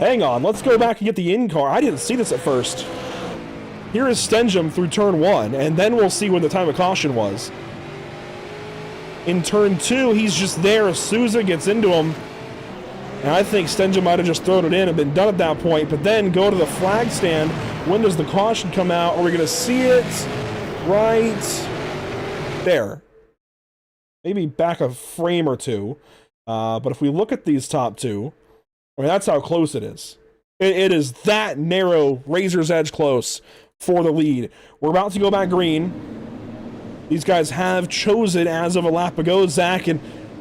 Hang on, let's go back and get the in-car. I didn't see this at first. Here is Stenjum through turn 1, and then we'll see when the time of caution was. In turn 2, he's just there as Souza gets into him. And I think Stenjum might have just thrown it in and been done at that point, but then go to the flag stand. When does the caution come out? Are we going to see it right there? Maybe back a frame or two. But if we look at these top two, I mean, that's how close it is. It is that narrow, razor's edge close for the lead. We're about to go back green. These guys have chosen as of a lap ago, Zach, and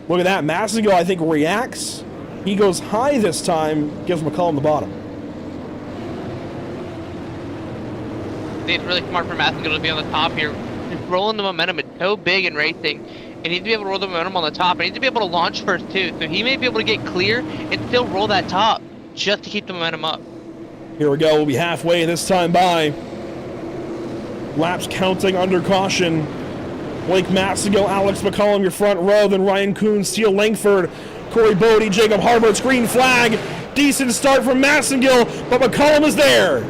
look at that. Massengill, I think, reacts. He goes high this time, gives McCullum the bottom. I think it's really smart for Massengill to be on the top here. Just rolling the momentum is so big in racing. And he needs to be able to roll the momentum on the top. And he needs to be able to launch first, too. So he may be able to get clear and still roll that top just to keep the momentum up. Here we go. We'll be halfway this time by. Laps counting under caution. Blake Massengill, Alex McCullum, your front row. Then Ryan Kuhn, Steele Langford, Corey Bodie, Jacob Harbert's green flag. Decent start from Massengill, but McCullum is there.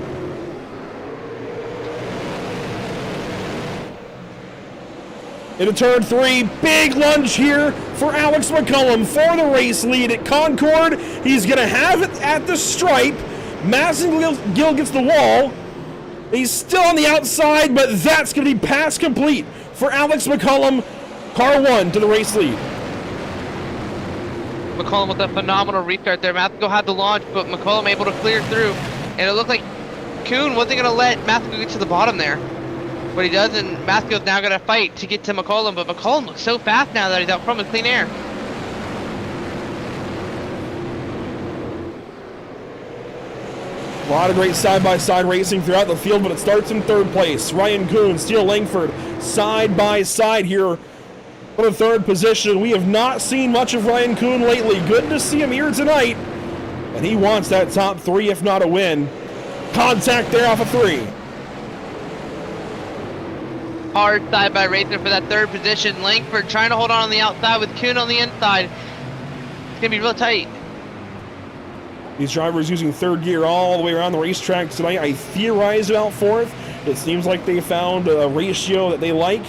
Into turn 3, big lunge here for Alex McCullum for the race lead at Concord. He's going to have it at the stripe. Massengill gets the wall. He's still on the outside, but that's going to be pass complete for Alex McCullum. Car 1 to the race lead. McCullum with a phenomenal restart there. Massengill had the launch, but McCullum able to clear through. And it looked like Kuhn wasn't going to let Massengill get to the bottom there. But he does, and Massengill now going to fight to get to McCullum. But McCullum looks so fast now that he's out front with clean air. A lot of great side-by-side racing throughout the field, but it starts in third place. Ryan Kuhn, Steele Langford, side-by-side here for the third position. We have not seen much of Ryan Kuhn lately. Good to see him here tonight. And he wants that top 3, if not a win. Contact there off of 3. Hard side-by racer for that third position. Langford trying to hold on the outside with Kuhn on the inside. It's going to be real tight. These drivers using third gear all the way around the racetrack tonight. I theorized about fourth. It seems like they found a ratio that they like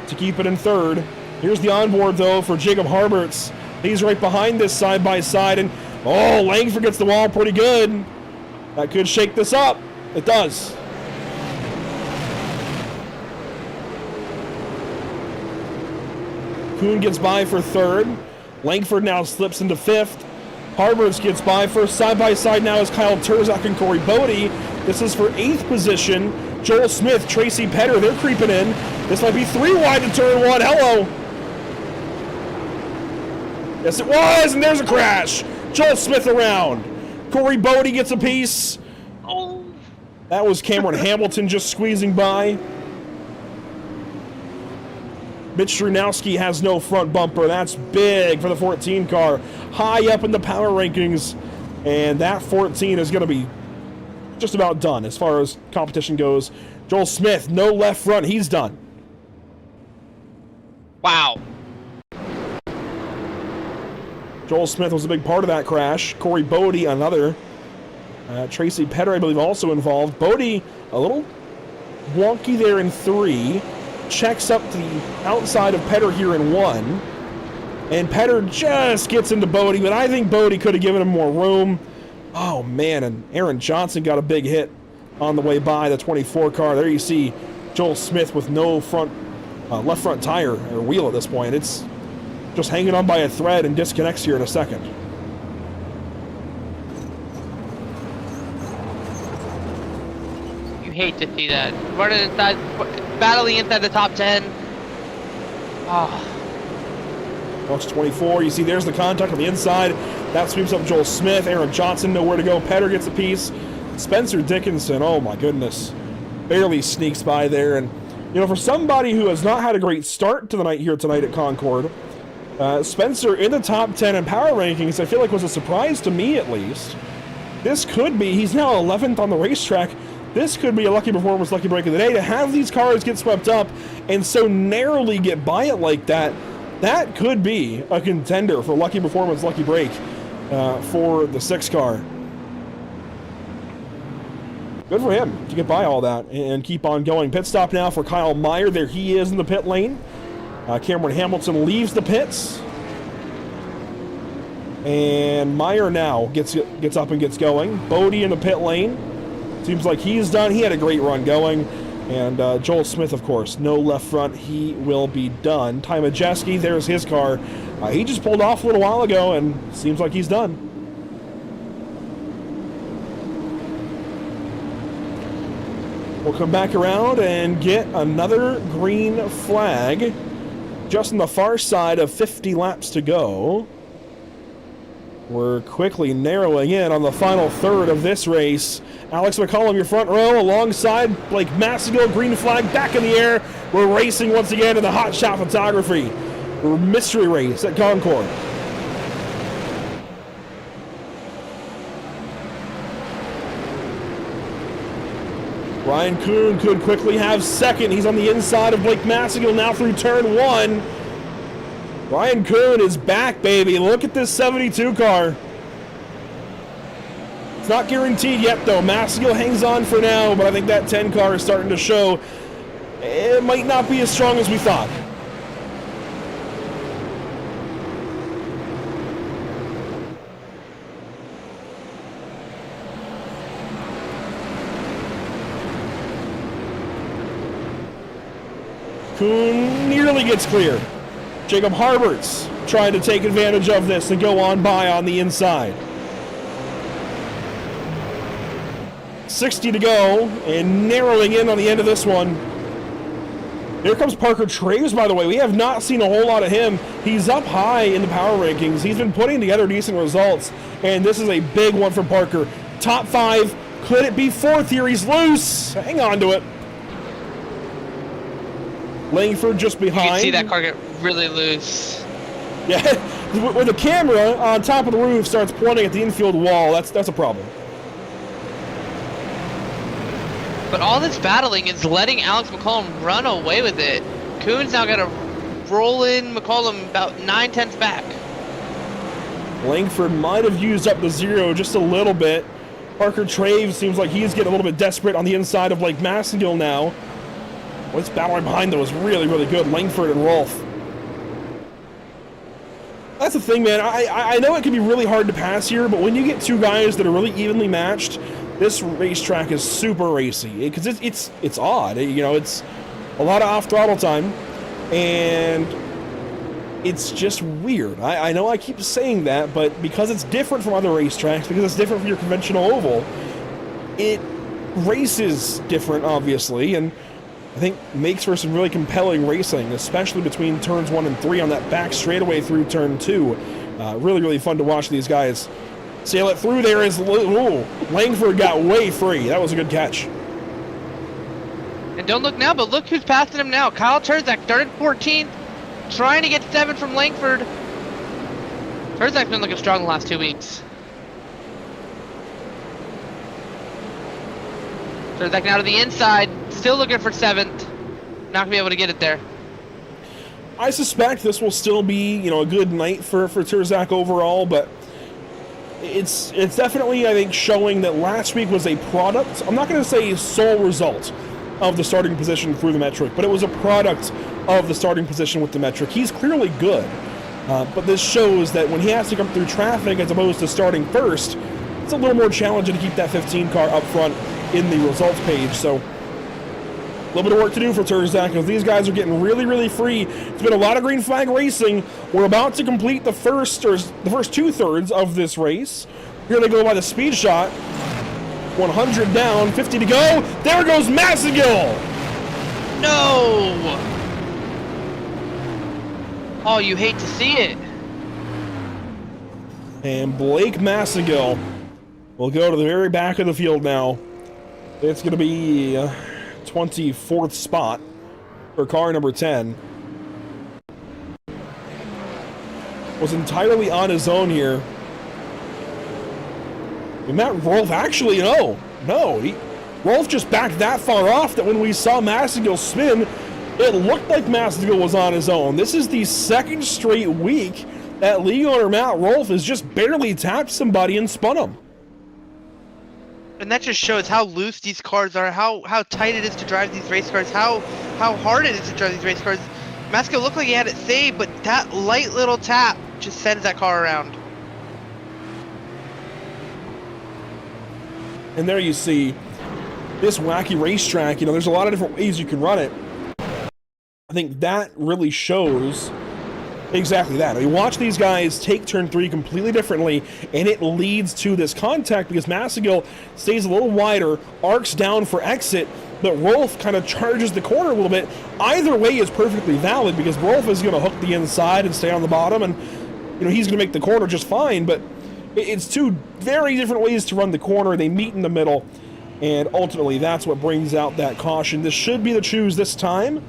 to keep it in third. Here's the onboard, though, for Jacob Harberts. He's right behind this side-by-side, and oh, Langford gets the wall pretty good. That could shake this up. It does. Kuhn gets by for third. Langford now slips into fifth. Harberts gets by first. Side-by-side now is Kyle Terzak and Corey Bodie. This is for 8th position. Joel Smith, Tracy Petter, they're creeping in. This might be 3 wide to turn 1. Hello. Yes, it was, and there's a crash. Joel Smith around. Corey Bodie gets a piece. Oh. That was Cameron Hamilton just squeezing by. Mitch Strunowski has no front bumper. That's big for the 14 car. High up in the power rankings. And that 14 is going to be just about done as far as competition goes. Joel Smith, no left front. He's done. Wow. Joel Smith was a big part of that crash. Corey Bodie, another. Tracy Petter, I believe, also involved. Bodie, a little wonky there in 3. Checks up to the outside of Petter here in 1. And Petter just gets into Bodie, but I think Bodie could have given him more room. Oh, man, and Aaron Johnson got a big hit on the way by the 24 car. There you see Joel Smith with no front, left front tire or wheel at this point. It's just hanging on by a thread and disconnects here in a second. You hate to see that. Running inside, battling inside the top 10. Oh. Watch 24. You see there's the contact on the inside. That sweeps up Joel Smith. Aaron Johnson, nowhere to go. Petter gets a piece. Spencer Dickinson, oh my goodness. Barely sneaks by there. And, you know, for somebody who has not had a great start to the night here tonight at Concord, Spencer in the top 10 in power rankings, I feel like was a surprise to me at least. This could be, he's now 11th on the racetrack. This could be a lucky performance, lucky break of the day. To have these cars get swept up and so narrowly get by it like that, that could be a contender for lucky performance, lucky break for the 6 car. Good for him to get by all that and keep on going. Pit stop now for Kyle Meyer. There he is in the pit lane. Cameron Hamilton leaves the pits. And Meyer now gets up and gets going. Bodie in the pit lane. Seems like he's done. He had a great run going. And Joel Smith, of course, no left front. He will be done. Ty Majeski, there's his car. He just pulled off a little while ago and seems like he's done. We'll come back around and get another green flag just on the far side of 50 laps to go. We're quickly narrowing in on the final third of this race. Alex McCollum, your front row, alongside Blake Massigill, green flag back in the air. We're racing once again in the Hot Shot Photography mystery race at Concord. Ryan Kuhn could quickly have second. He's on the inside of Blake Massigill now through turn one. Ryan Kuhn is back, baby. Look at this 72 car. It's not guaranteed yet, though. Massigill hangs on for now, but I think that 10 car is starting to show it might not be as strong as we thought. Kuhn nearly gets clear. Jacob Harbert's trying to take advantage of this and go on by on the inside. 60 to go and narrowing in on the end of this one. Here comes Parker Traves, by the way. We have not seen a whole lot of him. He's up high in the power rankings. He's been putting together decent results, and this is a big one for Parker. Top 5. Could it be 4th here? He's loose. Hang on to it. Langford just behind. You can see that car get really loose. Yeah, when the camera on top of the roof starts pointing at the infield wall, that's a problem. But all this battling is letting Alex McCollum run away with it. Kuhn's now got to roll in McCollum about 9/10 back. Langford might have used up the zero just a little bit. Parker Traves seems like he's getting a little bit desperate on the inside of Blake Massigill now. What's battling behind, though, is really, really good. Langford and Rolfe. That's the thing, man. I know it can be really hard to pass here, but when you get two guys that are really evenly matched, this racetrack is super racy. Because it's odd. You know, it's a lot of off-throttle time, and it's just weird. I know I keep saying that, but because it's different from other racetracks, because it's different from your conventional oval, it races different, obviously, and I think makes for some really compelling racing, especially between turns 1 and 3 on that back straightaway through turn 2. Really, really fun to watch these guys sail it through there. Langford got way free. That was a good catch. And don't look now, but look who's passing him now. Kyle Terzak started 14th, trying to get 7 from Langford. Terzak's been looking strong the last 2 weeks. Terzak now to the inside, still looking for 7th. Not gonna be able to get it there. I suspect this will still be, you know, a good night for Terzak overall, but it's definitely, I think, showing that last week was a product. I'm not going to say sole result of the starting position through the metric, but it was a product of the starting position with the metric. He's clearly good, but this shows that when he has to come through traffic as opposed to starting first, it's a little more challenging to keep that 15 car up front in the results page. So a little bit of work to do for Terzak because these guys are getting really, really free. It's been a lot of green flag racing. We're about to complete the first 2/3 of this race. Here they go by the speed shot. 100 down, 50 to go. There goes Massigill. No! Oh, you hate to see it. And Blake Massigill will go to the very back of the field now. It's going to be 24th spot for car number 10. Was entirely on his own here. And Matt Rolfe actually, no. Rolfe just backed that far off that when we saw Massigill spin, it looked like Massigill was on his own. This is the second straight week that league owner Matt Rolfe has just barely tapped somebody and spun him. And that just shows how loose these cars are, how tight it is to drive these race cars, how hard it is to drive these race cars. Masco looked like he had it saved, but that light little tap just sends that car around. And there you see this wacky racetrack. You know, there's a lot of different ways you can run it. I think that really shows exactly that. I mean, watch these guys take turn 3 completely differently, and it leads to this contact because Massagill stays a little wider, arcs down for exit, but Rolf kind of charges the corner a little bit. Either way is perfectly valid because Rolf is going to hook the inside and stay on the bottom, and you know he's going to make the corner just fine, but it's two very different ways to run the corner. They meet in the middle, and ultimately that's what brings out that caution. This should be the choose this time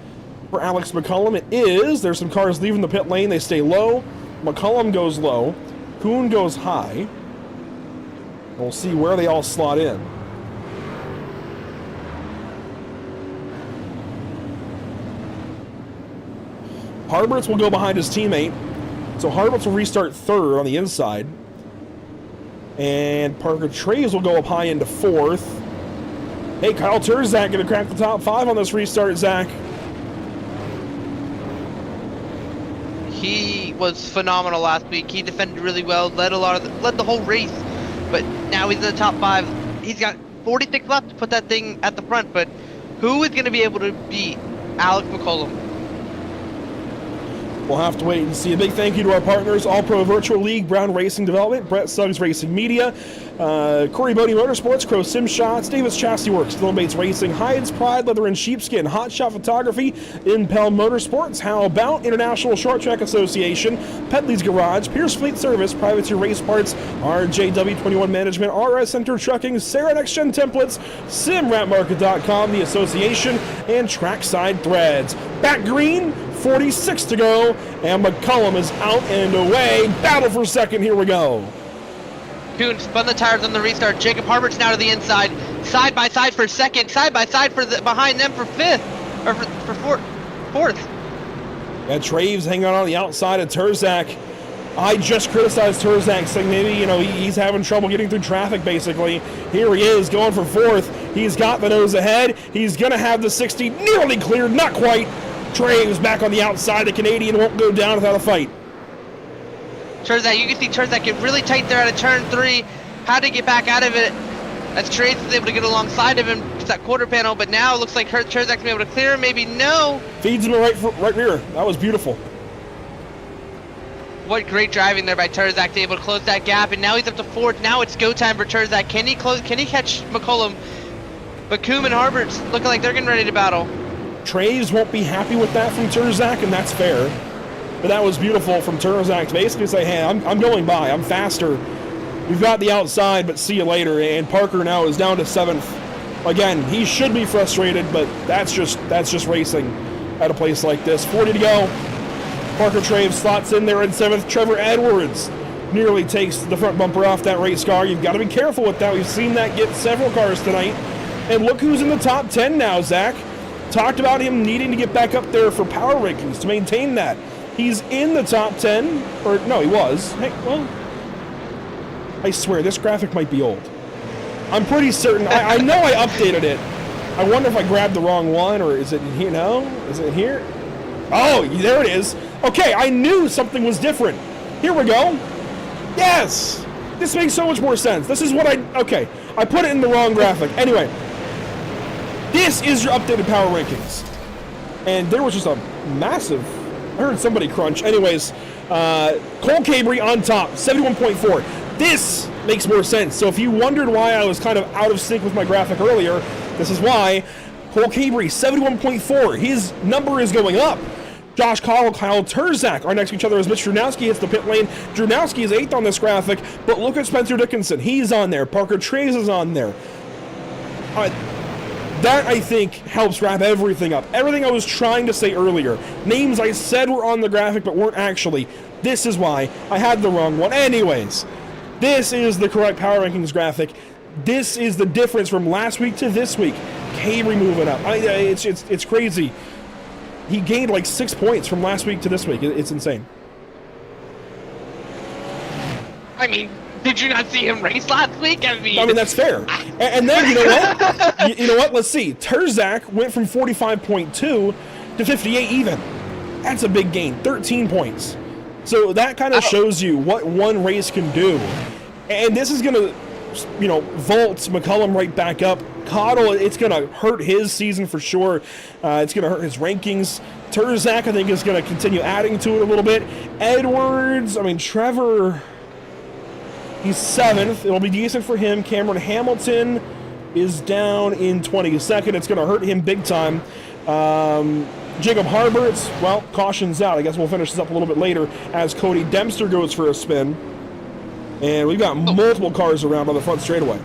for Alex McCullum. It is. There's some cars leaving the pit lane. They stay low. McCullum goes low. Kuhn goes high. We'll see where they all slot in. Harberts will go behind his teammate. So Harberts will restart third on the inside. And Parker Traves will go up high into fourth. Hey, Kyle Terzak going to crack the top 5 on this restart, Zach. He was phenomenal last week. He defended really well, led the whole race. But now he's in the top 5. He's got 46 left to put that thing at the front. But who is going to be able to beat Alex McCullum? We'll have to wait and see. A big thank you to our partners, All Pro Virtual League, Brown Racing Development, Brett Suggs Racing Media, Corey Bodie Motorsports, Crow Sim Shots, Davis Chassis Works, Dylan Bates Racing, Hides, Pride, Leather and Sheepskin, Hot Shot Photography, Impel Motorsports, How About, International Short Track Association, Pedley's Garage, Pierce Fleet Service, Privateer Race Parts, RJW21 Management, RS Center Trucking, SARA Next Gen Templates, SimRapMarket.com, the Association, and Trackside Threads. Back green, 46 to go, and McCullum is out and away. Battle for second, here we go. Kuhn spun the tires on the restart. Jacob Harbert's now to the inside. Side by side for second, side by side for behind them for fifth, or for fourth. And Traves hanging on the outside of Terzak. I just criticized Terzak, saying maybe, you know, he's having trouble getting through traffic, basically. Here he is, going for fourth. He's got the nose ahead. He's going to have the 60 nearly cleared, not quite. Traves back on the outside. The Canadian won't go down without a fight. Terzak, you can see Terzak get really tight there out of turn 3. Had to get back out of it as Traves was able to get alongside of him. It's that quarter panel, but now it looks like Terzak's going to be able to clear him. Maybe no. Feeds him right rear. That was beautiful. What great driving there by Terzak to able to close that gap, and now he's up to fourth. Now it's go time for Terzak. Can he catch McCullum? But Kuhn and Harbert's looking like they're getting ready to battle. Traves won't be happy with that from Terzak, and that's fair. But that was beautiful from Terzak to basically say, hey, I'm going by. I'm faster. We've got the outside, but see you later. And Parker now is down to 7th. Again, he should be frustrated, but that's just racing at a place like this. 40 to go. Parker Traves slots in there in 7th. Trevor Edwards nearly takes the front bumper off that race car. You've got to be careful with that. We've seen that get several cars tonight. And look who's in the top 10 now, Zach. Talked about him needing to get back up there for power rankings to maintain that. He's in the top 10, or no, he was. Hey, well, I swear, this graphic might be old. I'm pretty certain, I know I updated it. I wonder if I grabbed the wrong one, or is it in here? No? Is it here? Oh, there it is. Okay, I knew something was different. Here we go. Yes! This makes so much more sense. This is what okay, I put it in the wrong graphic. Anyway, this is your updated power rankings. And there was just a massive, I heard somebody crunch. Anyways, Cole Cabry on top, 71.4. This makes more sense. So if you wondered why I was kind of out of sync with my graphic earlier, this is why. Cole Cabry, 71.4. His number is going up. Josh Kyle Terzak are next to each other as Mitch Drunowski hits the pit lane. Drunowski is 8th on this graphic, but look at Spencer Dickinson. He's on there. Parker Traves is on there. That, I think, helps wrap everything up. Everything I was trying to say earlier. Names I said were on the graphic but weren't actually. This is why I had the wrong one. Anyways, this is the correct power rankings graphic. This is the difference from last week to this week. Cabry moving up. It's crazy. He gained like 6 points from last week to this week. It's insane. I mean, Did you not see him race last week? I mean, that's fair. And then, you know what? You know what? Let's see. Terzak went from 45.2 to 58 even. That's a big gain. 13 points. So that kind of shows you what one race can do. And this is going to, vault McCullum right back up. Cottle, it's going to hurt his season for sure. It's going to hurt his rankings. Terzak, I think, is going to continue adding to it a little bit. Edwards, Trevor, he's 7th. It'll be decent for him. Cameron Hamilton is down in 22nd. It's going to hurt him big time. Jacob Harberts, well, caution's out. I guess we'll finish this up a little bit later as Cody Dempster goes for a spin. And we've got multiple cars around on the front straightaway.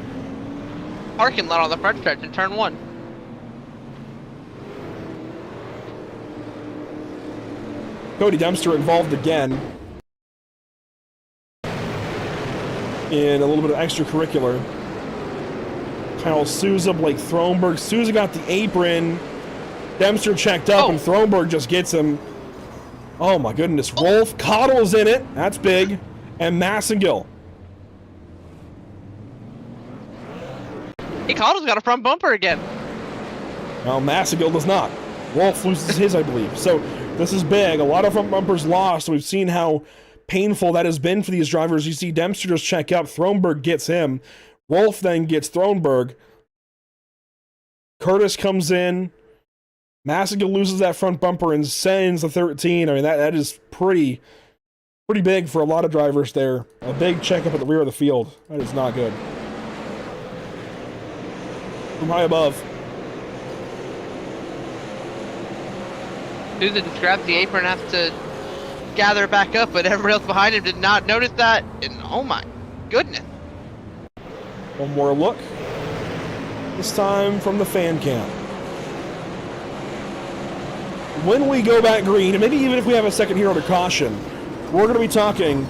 Parking lot on the front stretch in turn 1. Cody Dempster involved again in a little bit of extracurricular. Kyle Souza, Blake Thronberg. Souza got the apron. Dempster checked up, and Thronberg just gets him. Oh my goodness. Rolf Cottle's in it. That's big. And Massengill. Hey, Cottle's got a front bumper again. Well, Massengill does not. Rolf loses his, I believe. So this is big. A lot of front bumpers lost. We've seen how painful that has been for these drivers. You see Dempster just check up. Thronberg gets him. Rolf then gets Thronberg. Curtis comes in. Massengill loses that front bumper and sends the 13. That is pretty big for a lot of drivers there. A big checkup at the rear of the field. That is not good. From high above. Souza just grabs the apron and has to gather back up, but everybody else behind him did not notice that. And oh my goodness. One more look. This time from the fan cam. When we go back green, and maybe even if we have a second here under caution, we're going to be talking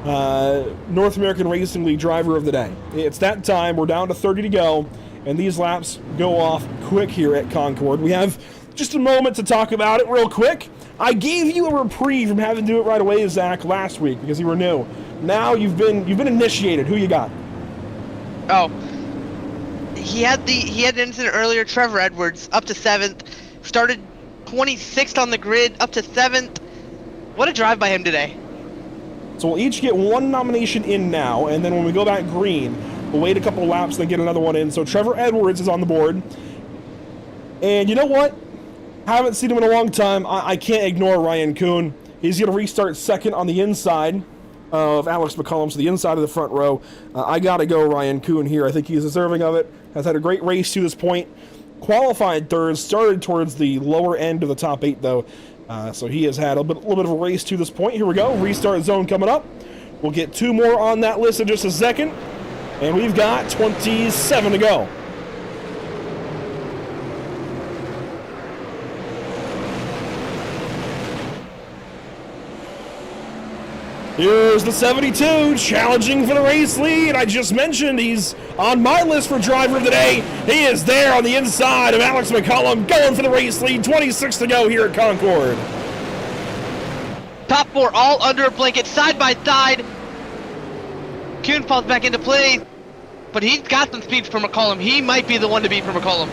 North American Racing League Driver of the Day. It's that time. We're down to 30 to go, and these laps go off quick here at Concord. We have just a moment to talk about it real quick. I gave you a reprieve from having to do it right away, Zach, last week because you were new. Now you've been initiated. Who you got? Oh, he had an incident earlier. Trevor Edwards up to 7th, started 26th on the grid, up to 7th. What a drive by him today. So we'll each get one nomination in now, and then when we go back green, we'll wait a couple laps, then get another one in. So Trevor Edwards is on the board. And you know what? Haven't seen him in a long time. I can't ignore Ryan Kuhn. He's going to restart second on the inside of Alex McCullum, so the inside of the front row. I got to go Ryan Kuhn here. I think he's deserving of it. Has had a great race to this point. Qualified third, started towards the lower end of the top 8, though. So he has had a little bit of a race to this point. Here we go. Restart zone coming up. We'll get 2 more on that list in just a second. And we've got 27 to go. Here's the 72, challenging for the race lead. I just mentioned he's on my list for driver of the day. He is there on the inside of Alex McCullum, going for the race lead. 26 to go here at Concord. Top 4 all under a blanket, side by side. Kuhn falls back into play, but he's got some speed for McCullum. He might be the one to beat for McCullum.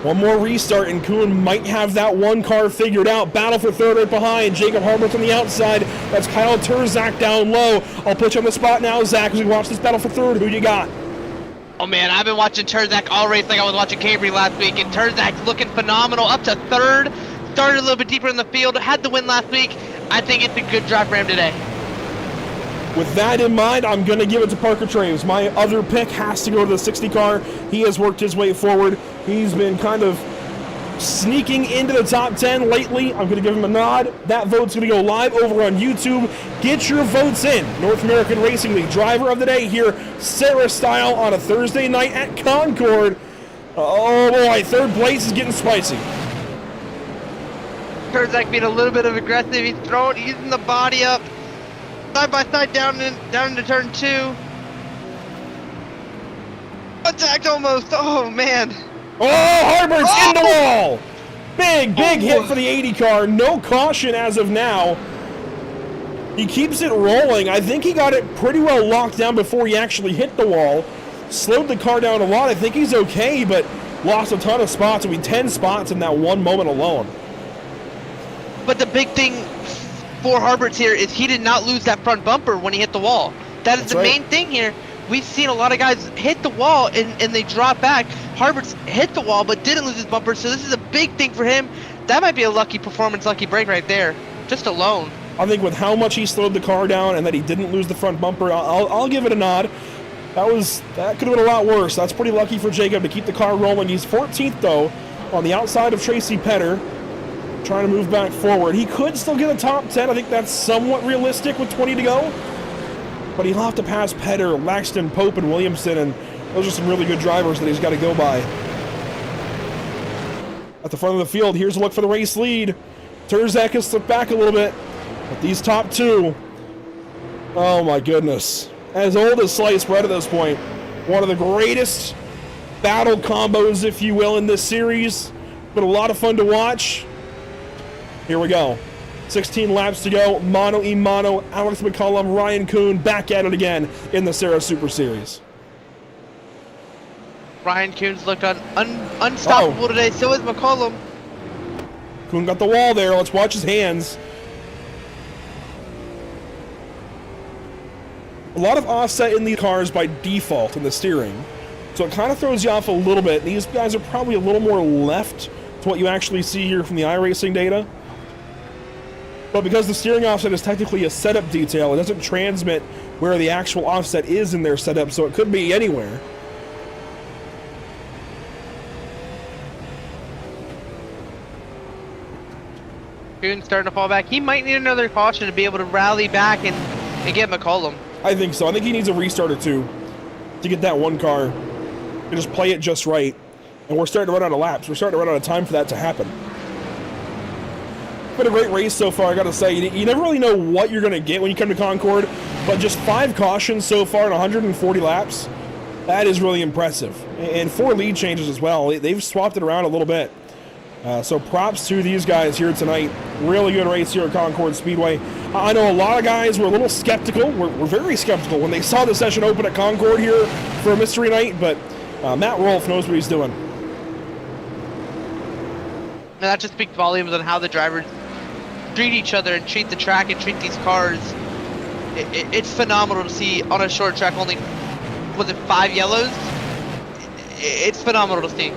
One more restart, and Kuhn might have that one car figured out. Battle for third right behind. Jacob Harbert on the outside. That's Kyle Terzak down low. I'll put you on the spot now, Zach, as we watch this battle for third. Who you got? Oh man, I've been watching Terzak all race like I was watching Cambry last week, and Terzak's looking phenomenal. Up to third. Started a little bit deeper in the field. Had the win last week. I think it's a good drive for him today. With that in mind, I'm going to give it to Parker Traves. My other pick has to go to the 60 car. He has worked his way forward. He's been kind of sneaking into the top 10 lately. I'm going to give him a nod. That vote's going to go live over on YouTube. Get your votes in. North American Racing League Driver of the Day here, SARA style, on a Thursday night at Concord. Oh boy, third place is getting spicy. Terzak being a little bit of aggressive. He's using the body up. Side by side down into turn 2. Attacked almost. Oh man. Oh, Harbert's in the wall. Big hit for the 80 car. No caution as of now. He keeps it rolling. I think he got it pretty well locked down before he actually hit the wall. Slowed the car down a lot. I think he's okay, but lost a ton of spots. I mean, 10 spots in that one moment alone. But the big thing for Harberts here is he did not lose that front bumper when he hit the wall. That is That's the right. main thing here. We've seen a lot of guys hit the wall and they drop back. Harberts hit the wall but didn't lose his bumper, so this is a big thing for him. That might be a lucky performance, lucky break right there, just alone. I think with how much he slowed the car down and that he didn't lose the front bumper, I'll give it a nod. That could have been a lot worse. That's pretty lucky for Jacob to keep the car rolling. He's 14th though, on the outside of Tracy Petter, trying to move back forward. He could still get a top 10. I think that's somewhat realistic with 20 to go. But he'll have to pass Petter, Laxton, Pope, and Williamson, and those are some really good drivers that he's got to go by. At the front of the field, here's a look for the race lead. Terzak has slipped back a little bit, but these top two, oh my goodness. As old as sliced bread at this point. One of the greatest battle combos, if you will, in this series. Been a lot of fun to watch. Here we go. 16 laps to go. Mano y mano. Alex McCollum, Ryan Kuhn back at it again in the SARA Super Series. Ryan Kuhn's looked unstoppable today, so is McCollum. Kuhn got the wall there. Let's watch his hands. A lot of offset in the cars by default in the steering. So it kind of throws you off a little bit. These guys are probably a little more left to what you actually see here from the iRacing data. But because the steering offset is technically a setup detail, it doesn't transmit where the actual offset is in their setup, so it could be anywhere. Kuhn's starting to fall back. He might need another caution to be able to rally back and get McCollum. I think so. I think he needs a restart or two to get that one car and just play it just right. And we're starting to run out of laps. We're starting to run out of time for that to happen. Been a great race so far, I gotta say. You never really know what you're gonna get when you come to Concord, but just 5 cautions so far in 140 laps, that is really impressive. And 4 lead changes as well. They've swapped it around a little bit. So props to these guys here tonight. Really good race here at Concord Speedway. I know a lot of guys were a little skeptical. We're very skeptical when they saw the session open at Concord here for a mystery night, but Matt Rolfe knows what he's doing. And that just speaks volumes on how the drivers treat each other and treat the track and treat these cars. It's phenomenal to see on a short track only, was it 5 yellows? It's phenomenal to see.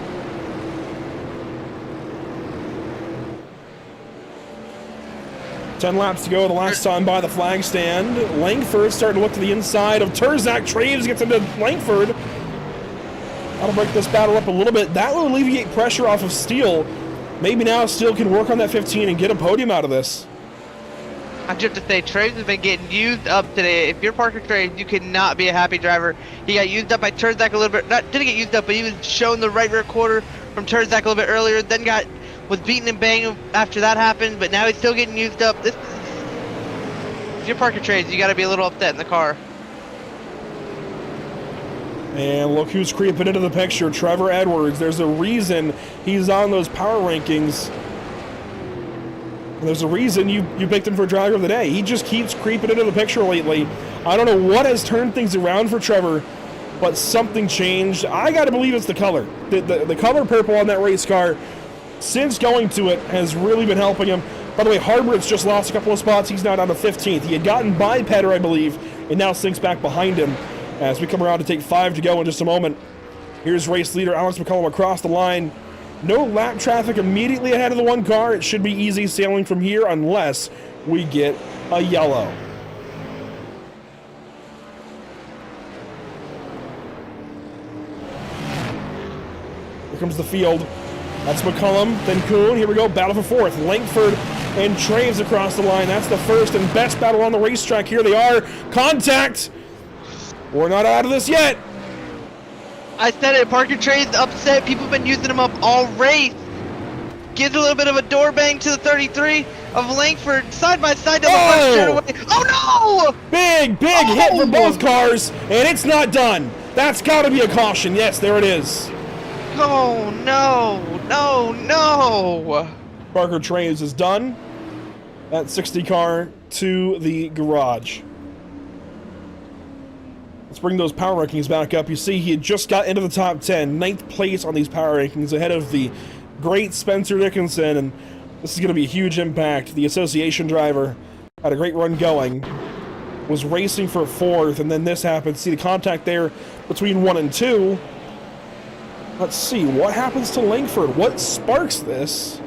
Ten laps to go, the last time by the flag stand. Langford starting to look to the inside of Terzak. Traves gets into Langford. That'll break this battle up a little bit. That will alleviate pressure off of Steele. Maybe now Steele can work on that 15 and get a podium out of this. I just have to say, Traves has been getting used up today. If you're Parker Traves, you cannot be a happy driver. He got used up by Terzak a little bit. Didn't get used up, but he was shown the right rear quarter from Terzak a little bit earlier. Then was beaten and banged after that happened, but now he's still getting used up. If you're Parker Traves, you got to be a little upset in the car. And look who's creeping into the picture, Trevor Edwards. There's a reason he's on those power rankings. And there's a reason you picked him for driver of the day. He just keeps creeping into the picture lately. I don't know what has turned things around for Trevor, but something changed. I got to believe it's the color. The color purple on that race car, since going to it, has really been helping him. By the way, Harbert's just lost a couple of spots. He's now down to 15th. He had gotten by Petter, I believe, and now sinks back behind him as we come around to take 5 to go in just a moment. Here's race leader Alex McCollum across the line. No lap traffic immediately ahead of the one car. It should be easy sailing from here unless we get a yellow. Here comes the field. That's McCollum, then Kuhn. Here we go, battle for 4th. Langford and Traves across the line. That's the first and best battle on the racetrack. Here they are. Contact. We're not out of this yet. I said it, Parker Traves upset. People have been using him up all race. Gives a little bit of a door bang to the 33 of Langford, side by side down the front straightaway. Oh no! Big hit for both cars, and it's not done. That's got to be a caution. Yes, there it is. Oh no, no, no! Parker Traves is done. That 60 car to the garage. Let's bring those power rankings back up. You see he had just got into the top 10, 9th place on these power rankings ahead of the great Spencer Dickinson, and this is going to be a huge impact. The association driver had a great run going, was racing for 4th, and then this happened. See the contact there between 1 and 2. Let's see, what happens to Langford? What sparks this?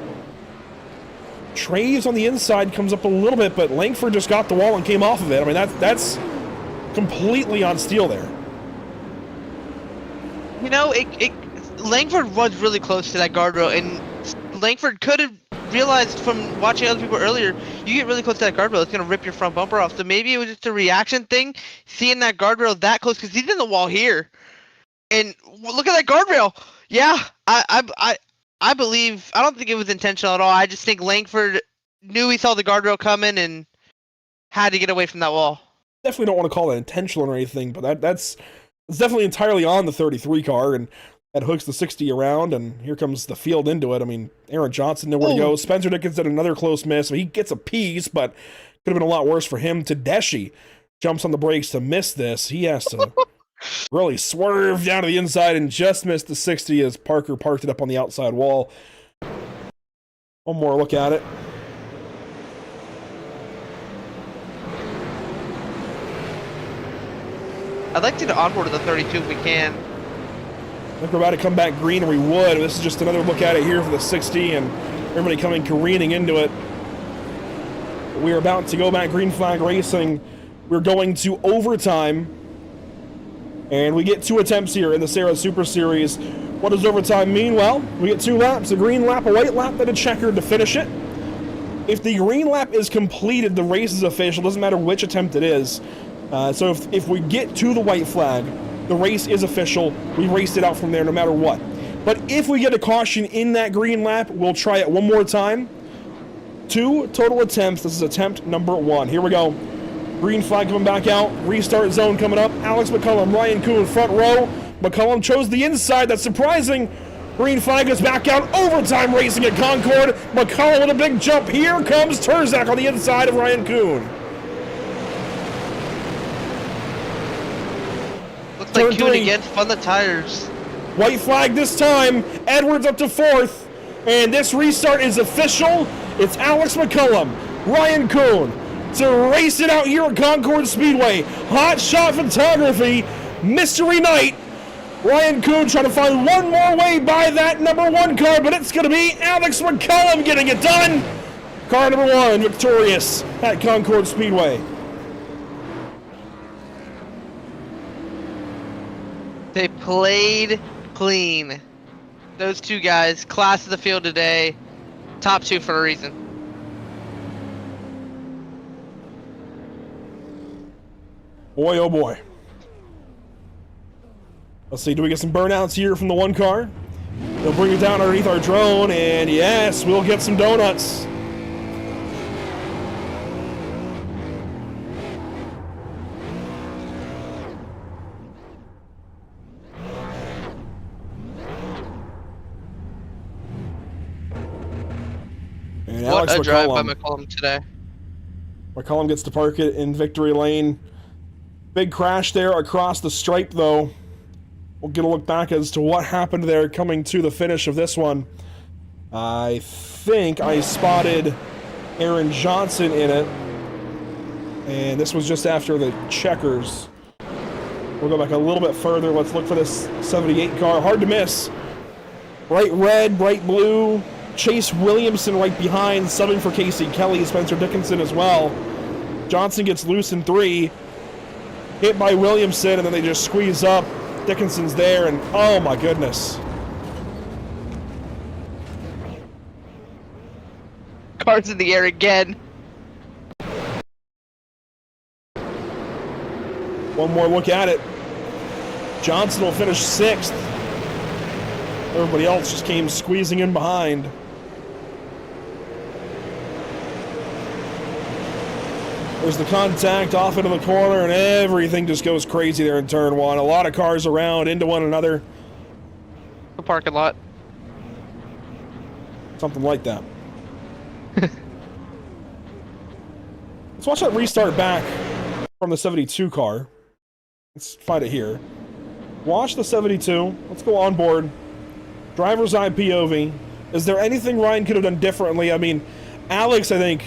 Traves on the inside comes up a little bit, but Langford just got the wall and came off of it. I mean, that's completely on steel there. You know, Langford was really close to that guardrail, and Langford could have realized from watching other people earlier, you get really close to that guardrail, it's going to rip your front bumper off. So maybe it was just a reaction thing, seeing that guardrail that close, because he's in the wall here. And look at that guardrail. Yeah, I believe, I don't think it was intentional at all. I just think Langford knew he saw the guardrail coming and had to get away from that wall. Definitely don't want to call that intentional or anything, but that's definitely entirely on the 33 car, and that hooks the 60 around, and here comes the field into it. I mean, Aaron Johnson nowhere to go. Spencer Dickinson another close miss. I mean, he gets a piece, but could have been a lot worse for him. Tedeschi jumps on the brakes to miss this. He has to really swerve down to the inside and just missed the 60 as Parker parked it up on the outside wall. One more look at it. I'd like to onboard to the 32 if we can. I think we're about to come back green, and we would. This is just another look at it here for the 60, and everybody coming careening into it. We are about to go back green flag racing. We're going to overtime, and we get 2 attempts here in the SARA Super Series. What does overtime mean? Well, we get 2 laps, a green lap, a white lap, then a checkered to finish it. If the green lap is completed, the race is official. Doesn't matter which attempt it is. So if we get to the white flag, the race is official. We raced it out from there no matter what. But if we get a caution in that green lap, we'll try it one more time. 2 total attempts. This is attempt number 1. Here we go. Green flag coming back out. Restart zone coming up. Alex McCullum, Ryan Kuhn, front row. McCullum chose the inside. That's surprising. Green flag is back out. Overtime racing at Concord. McCullum with a big jump. Here comes Terzak on the inside of Ryan Kuhn. Looks like Kuhn again spun the tires. White flag this time. Edwards up to 4th. And this restart is official. It's Alex McCullum, Ryan Kuhn to race it out here at Concord Speedway. Hot shot photography. Mystery night. Ryan Kuhn trying to find one more way by that number 1 car, but it's going to be Alex McCullum getting it done. Car number 1 victorious at Concord Speedway. They played clean. Those 2 guys, class of the field today, top 2 for a reason. Boy, oh boy. Let's see, do we get some burnouts here from the 1 car? They'll bring it down underneath our drone, and yes, we'll get some donuts. And What Alex a drive by McCullum. McCullum today. McCullum gets to park it in victory lane. Big crash there across the stripe, though. We'll get a look back as to what happened there coming to the finish of this one. I think I spotted Aaron Johnson in it. And this was just after the checkers. We'll go back a little bit further. Let's look for this 78 car. Hard to miss. Bright red, bright blue. Chase Williamson right behind, subbing for Casey Kelly, Spencer Dickinson as well. Johnson gets loose in 3. Hit by Williamson, and then they just squeeze up. Dickinson's there, and oh my goodness. Car's in the air again. One more look at it. Johnson will finish 6th. Everybody else just came squeezing in behind. There's the contact off into the corner, and everything just goes crazy there in turn 1. A lot of cars around into one another. The parking lot. Something like that. Let's Let's watch that restart back from the 72 car. Let's find it here. Watch the 72. Let's go on board. Driver's eye POV. Is there anything Ryan could have done differently? I mean, Alex, I think,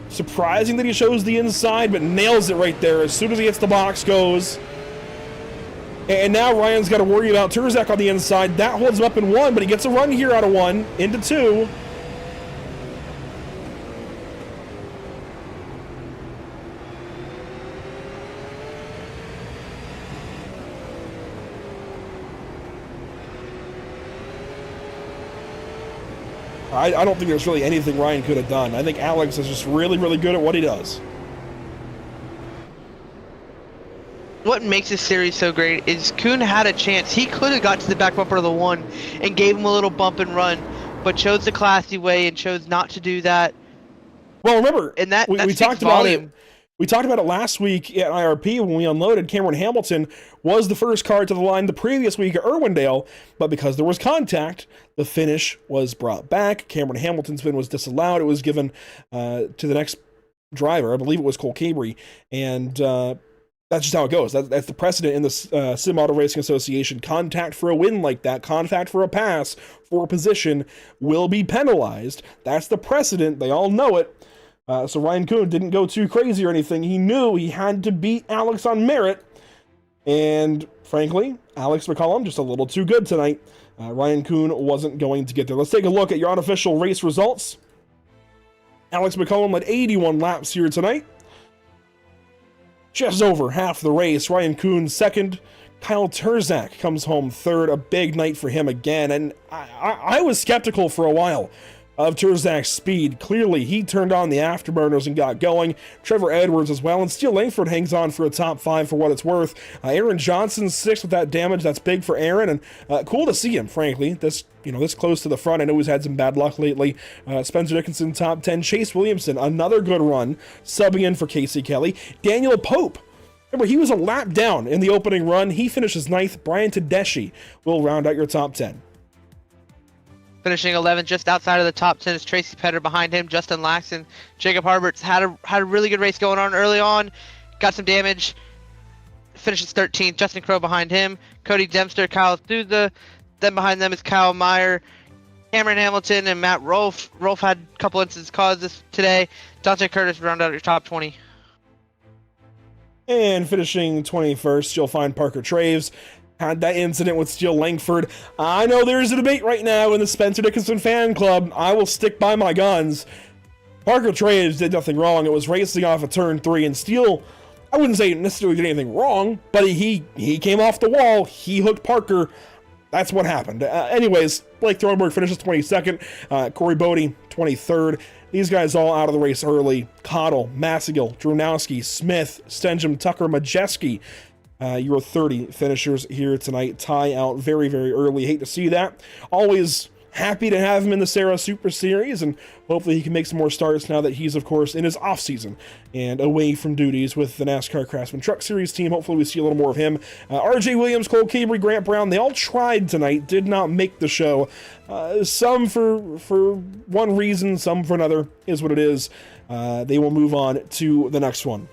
surprising that he shows the inside, but nails it right there. As soon as he hits the box, goes. And now Ryan's got to worry about Turzak on the inside. That holds him up in 1, but he gets a run here out of 1 into 2. I don't think there's really anything Ryan could have done. I think Alex is just really, really good at what he does. What makes this series so great is Kuhn had a chance. He could have got to the back bumper of the 1 and gave him a little bump and run, but chose the classy way and chose not to do that. Well, remember, and that we talked about it. We talked about it last week at IRP when we unloaded. Cameron Hamilton was the first car to the line the previous week at Irwindale, but because there was contact, the finish was brought back. Cameron Hamilton's win was disallowed. It was given to the next driver. I believe it was Cole Cabry, and that's just how it goes. That's the precedent in the Sim Auto Racing Association. Contact for a win like that, contact for a pass for a position will be penalized. That's the precedent. They all know it. So Ryan Kuhn didn't go too crazy or anything. He knew he had to beat Alex on merit. And frankly, Alex McCollum just a little too good tonight. Ryan Kuhn wasn't going to get there. Let's take a look at your unofficial race results. Alex McCollum led 81 laps here tonight. Just over half the race. Ryan Kuhn second. Kyle Turzak comes home third. A big night for him again. And I was skeptical for a while of Turzak's speed. Clearly, he turned on the afterburners and got going. Trevor Edwards as well, and Steele Langford hangs on for a top 5 for what it's worth. Aaron Johnson 6th with that damage. That's big for Aaron, and cool to see him, frankly. This close to the front. I know he's had some bad luck lately. Spencer Dickinson top 10. Chase Williamson, another good run, subbing in for Casey Kelly. Daniel Pope. Remember, he was a lap down in the opening run. He finishes 9th. Brian Tedeschi will round out your top 10. Finishing 11th, just outside of the top 10 is Tracy Petter behind him. Justin Laxton, Jacob Harberts had a really good race going on early on, got some damage. Finishes 13th. Justin Crow behind him. Cody Dempster, Kyle Souza. Then behind them is Kyle Meyer, Cameron Hamilton, and Matt Rolfe. Rolfe had a couple incidents caused this today. Dante Curtis round out your top 20. And finishing 21st, you'll find Parker Traves. Had that incident with Steele Langford. I know there's a debate right now in the Spencer Dickinson fan club. I will stick by my guns. Parker Traves did nothing wrong. It was racing off of turn 3, and Steele, I wouldn't say necessarily did anything wrong, but he came off the wall. He hooked Parker. That's what happened. Anyways, Blake Thornburg finishes 22nd. Corey Bodie, 23rd. These guys all out of the race early. Cottle, Massigill, Drunowski, Smith, Stenjum, Tucker, Majeski. Your 30 finishers here tonight. Tie out very, very early. Hate to see that. Always happy to have him in the SARA Super Series, and hopefully he can make some more starts now that he's, of course, in his off-season and away from duties with the NASCAR Craftsman Truck Series team. Hopefully we see a little more of him. RJ Williams, Cole Cabry, Grant Brown, they all tried tonight, did not make the show. Some for one reason, some for another, is what it is. They will move on to the next one.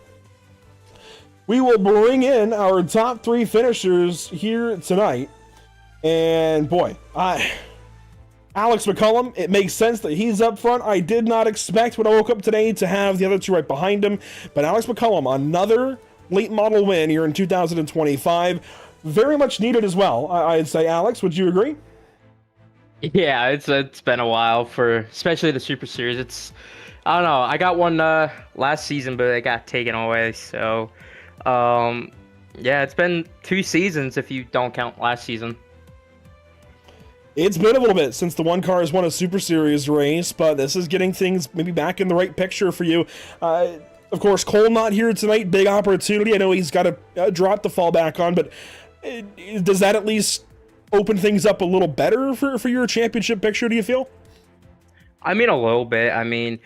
We will bring in our top 3 finishers here tonight. And boy, Alex McCollum, it makes sense that he's up front. I did not expect when I woke up today to have the other 2 right behind him. But Alex McCollum, another late model win here in 2025. Very much needed as well, I'd say. Alex, would you agree? Yeah, it's been a while for especially the Super Series. I don't know. I got one last season, but it got taken away. So, yeah, it's been 2 seasons if you don't count last season. It's been a little bit since the one car has won a Super Series race, but this is getting things maybe back in the right picture for you. Of course, Cole not here tonight. Big opportunity. I know he's got a drop to fall back on, but does that at least open things up a little better for your championship picture, do you feel? I mean, a little bit. I mean,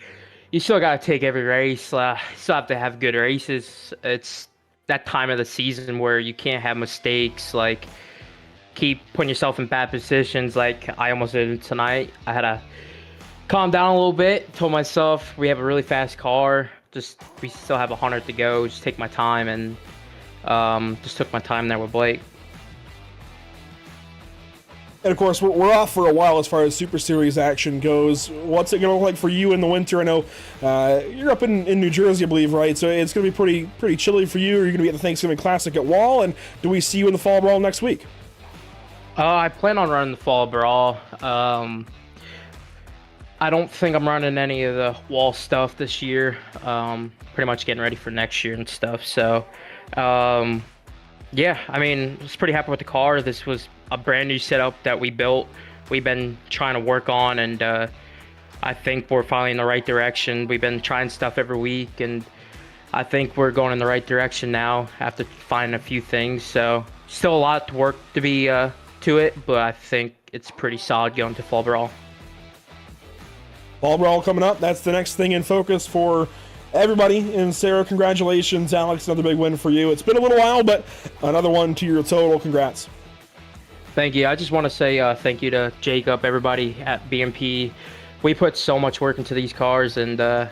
you still got to take every race. You still have to have good races. It's that time of the season where you can't have mistakes, like keep putting yourself in bad positions like I almost did tonight. I had to calm down a little bit, told myself we have a really fast car, we still have 100 to go. Just take my time, and just took my time there with Blake. And of course, we're off for a while as far as Super Series action goes. What's it going to look like for you in the winter? I know you're up in New Jersey, I believe, right? So it's going to be pretty chilly for you. Are you going to be at the Thanksgiving Classic at Wall? And do we see you in the Fall Brawl next week? I plan on running the Fall Brawl. I don't think I'm running any of the Wall stuff this year. Pretty much getting ready for next year and stuff. So, yeah, I mean, I was pretty happy with the car. This was a brand new setup that we built. We've been trying to work on, and I think we're finally in the right direction. We've been trying stuff every week, and I think we're going in the right direction now after finding a few things. So still a lot to work to be to it, but I think it's pretty solid going to Fall Brawl. Fall Brawl coming up. That's the next thing in focus for everybody in SARA. Congratulations, Alex. Another big win for you. It's been a little while, but another one to your total. Congrats. Thank you. I just want to say thank you to Jacob, everybody at BMP. We put so much work into these cars, and the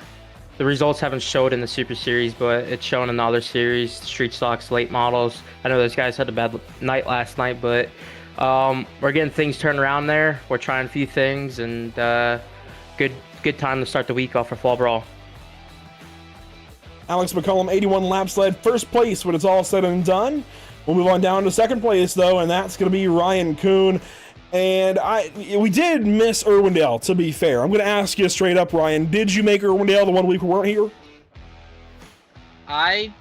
results haven't showed in the Super Series, but it's shown in the other series, Street Stocks, late models. I know those guys had a bad night last night, but we're getting things turned around there. We're trying a few things, and good time to start the week off for Fall Brawl. Alex McCollum, 81 laps led, first place when it's all said and done. We'll move on down to second place, though, and that's going to be Ryan Kuhn. And we did miss Irwindale, to be fair. I'm going to ask you straight up, Ryan. Did you make Irwindale the 1 week we weren't here? I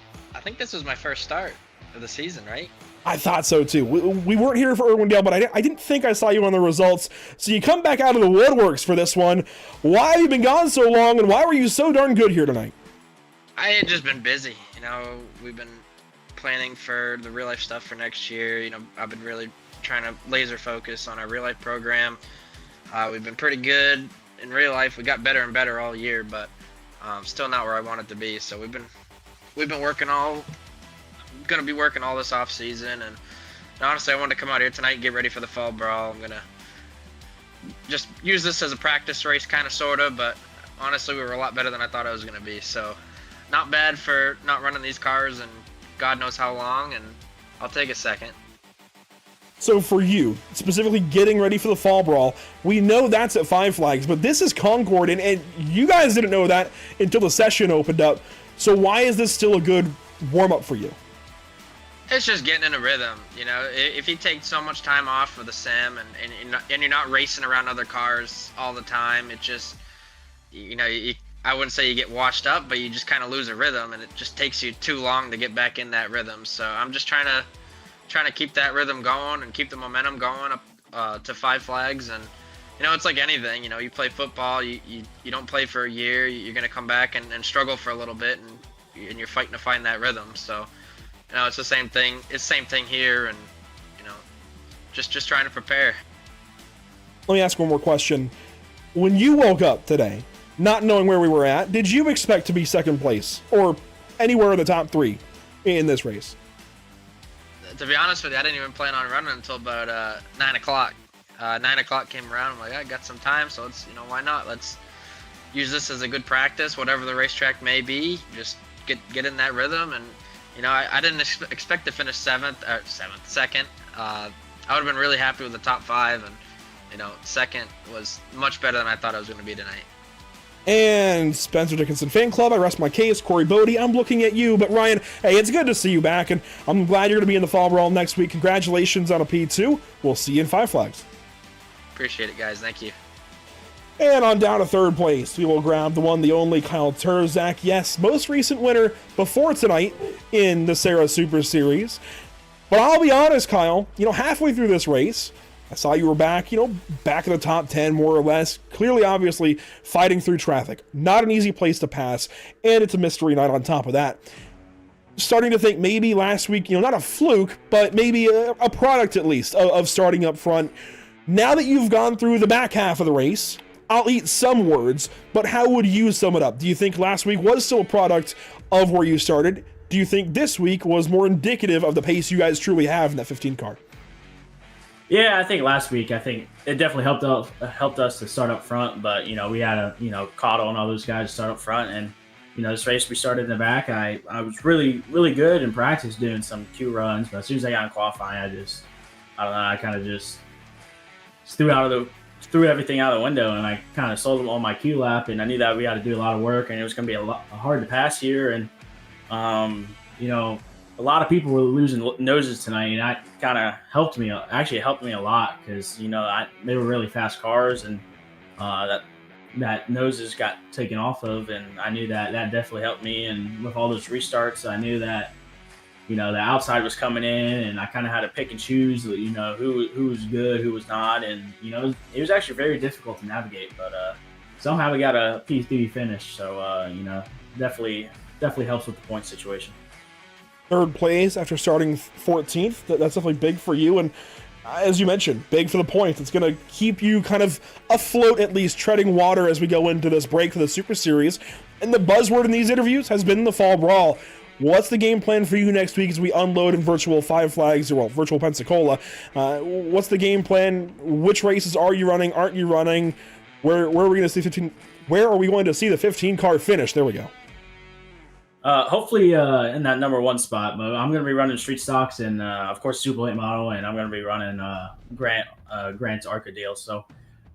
think this was my first start of the season, right? I thought so, too. We weren't here for Irwindale, but I didn't think I saw you on the results. So you come back out of the woodworks for this one. Why have you been gone so long, and why were you so darn good here tonight? I had just been busy. We've been planning for the real life stuff for next year. I've been really trying to laser focus on our real life program. We've been pretty good in real life. We got better and better all year, but still not where I want it to be. So we've been working going to be working all this off season, and honestly, I wanted to come out here tonight and get ready for the Fall Brawl. I'm gonna just use this as a practice race, kind of, sort of, but honestly, we were a lot better than I thought I was gonna be. So not bad for not running these cars and God knows how long, and I'll take a second. So for you, specifically getting ready for the Fall Brawl, we know that's at Five Flags, but this is Concord, and you guys didn't know that until the session opened up. So why is this still a good warm-up for you? It's just getting in a rhythm. If you take so much time off for the sim and you're not racing around other cars all the time, it just, I wouldn't say you get washed up, but you just kind of lose a rhythm, and it just takes you too long to get back in that rhythm. So I'm just trying to keep that rhythm going and keep the momentum going up to Five Flags. And it's like anything. You play football, you don't play for a year, you're gonna come back and struggle for a little bit, and you're fighting to find that rhythm. So it's the same thing. It's the same thing here, and just trying to prepare. Let me ask one more question. When you woke up today, not knowing where we were at, did you expect to be second place or anywhere in the top 3 in this race? To be honest with you, I didn't even plan on running until about 9 o'clock. 9 o'clock came around. I'm like, I got some time, so let's, why not? Let's use this as a good practice, whatever the racetrack may be. Just get in that rhythm, and I didn't expect to finish second. I would have been really happy with the top 5, and second was much better than I thought I was going to be tonight. And Spencer Dickinson Fan Club, I rest my case. Corey Bodie, I'm looking at you. But Ryan, hey, it's good to see you back, and I'm glad you're going to be in the Fall Brawl next week. Congratulations on a P2. We'll see you in Five Flags. Appreciate it, guys. Thank you. And on down to third place, we will grab the one, the only Kyle Turzak. Yes, most recent winner before tonight in the SARA Super Series. But I'll be honest, Kyle, halfway through this race, I saw you were back, back in the top 10, more or less. Clearly, obviously, fighting through traffic. Not an easy place to pass, and it's a mystery night on top of that. Starting to think maybe last week, not a fluke, but maybe a product at least of starting up front. Now that you've gone through the back half of the race, I'll eat some words, but how would you sum it up? Do you think last week was still a product of where you started? Do you think this week was more indicative of the pace you guys truly have in that 15 car? Yeah, I think last week, it definitely helped us to start up front, but we had Cotto and all those guys start up front, and this race we started in the back, I was really, really good in practice doing some Q runs, but as soon as I got in qualifying, I don't know, I kind of just threw everything out of the window, and I kind of sold them on my Q lap, and I knew that we had to do a lot of work, and it was going to be hard to pass here, and a lot of people were losing noses tonight, and that kind of helped me. Actually, it helped me a lot because they were really fast cars, and that noses got taken off of, and I knew that definitely helped me. And with all those restarts, I knew that the outside was coming in, and I kind of had to pick and choose, who was good, who was not, and it was actually very difficult to navigate. But somehow we got a P3 finish, so definitely helps with the point situation. Third place after starting 14th. That's definitely big for you, and as you mentioned, big for the points. It's going to keep you kind of afloat, at least treading water as we go into this break for the Super Series. And the buzzword in these interviews has been the Fall Brawl. What's the game plan for you next week as we unload in virtual Five Flags, or virtual Pensacola? What's the game plan? Which races are you running? Aren't you running? Where are we going to see 15? Where are we going to see the 15 car finish? There we go. Hopefully in that number 1 spot, but I'm going to be running street stocks and of course super late model, and I'm going to be running Grant's ARCA deal. So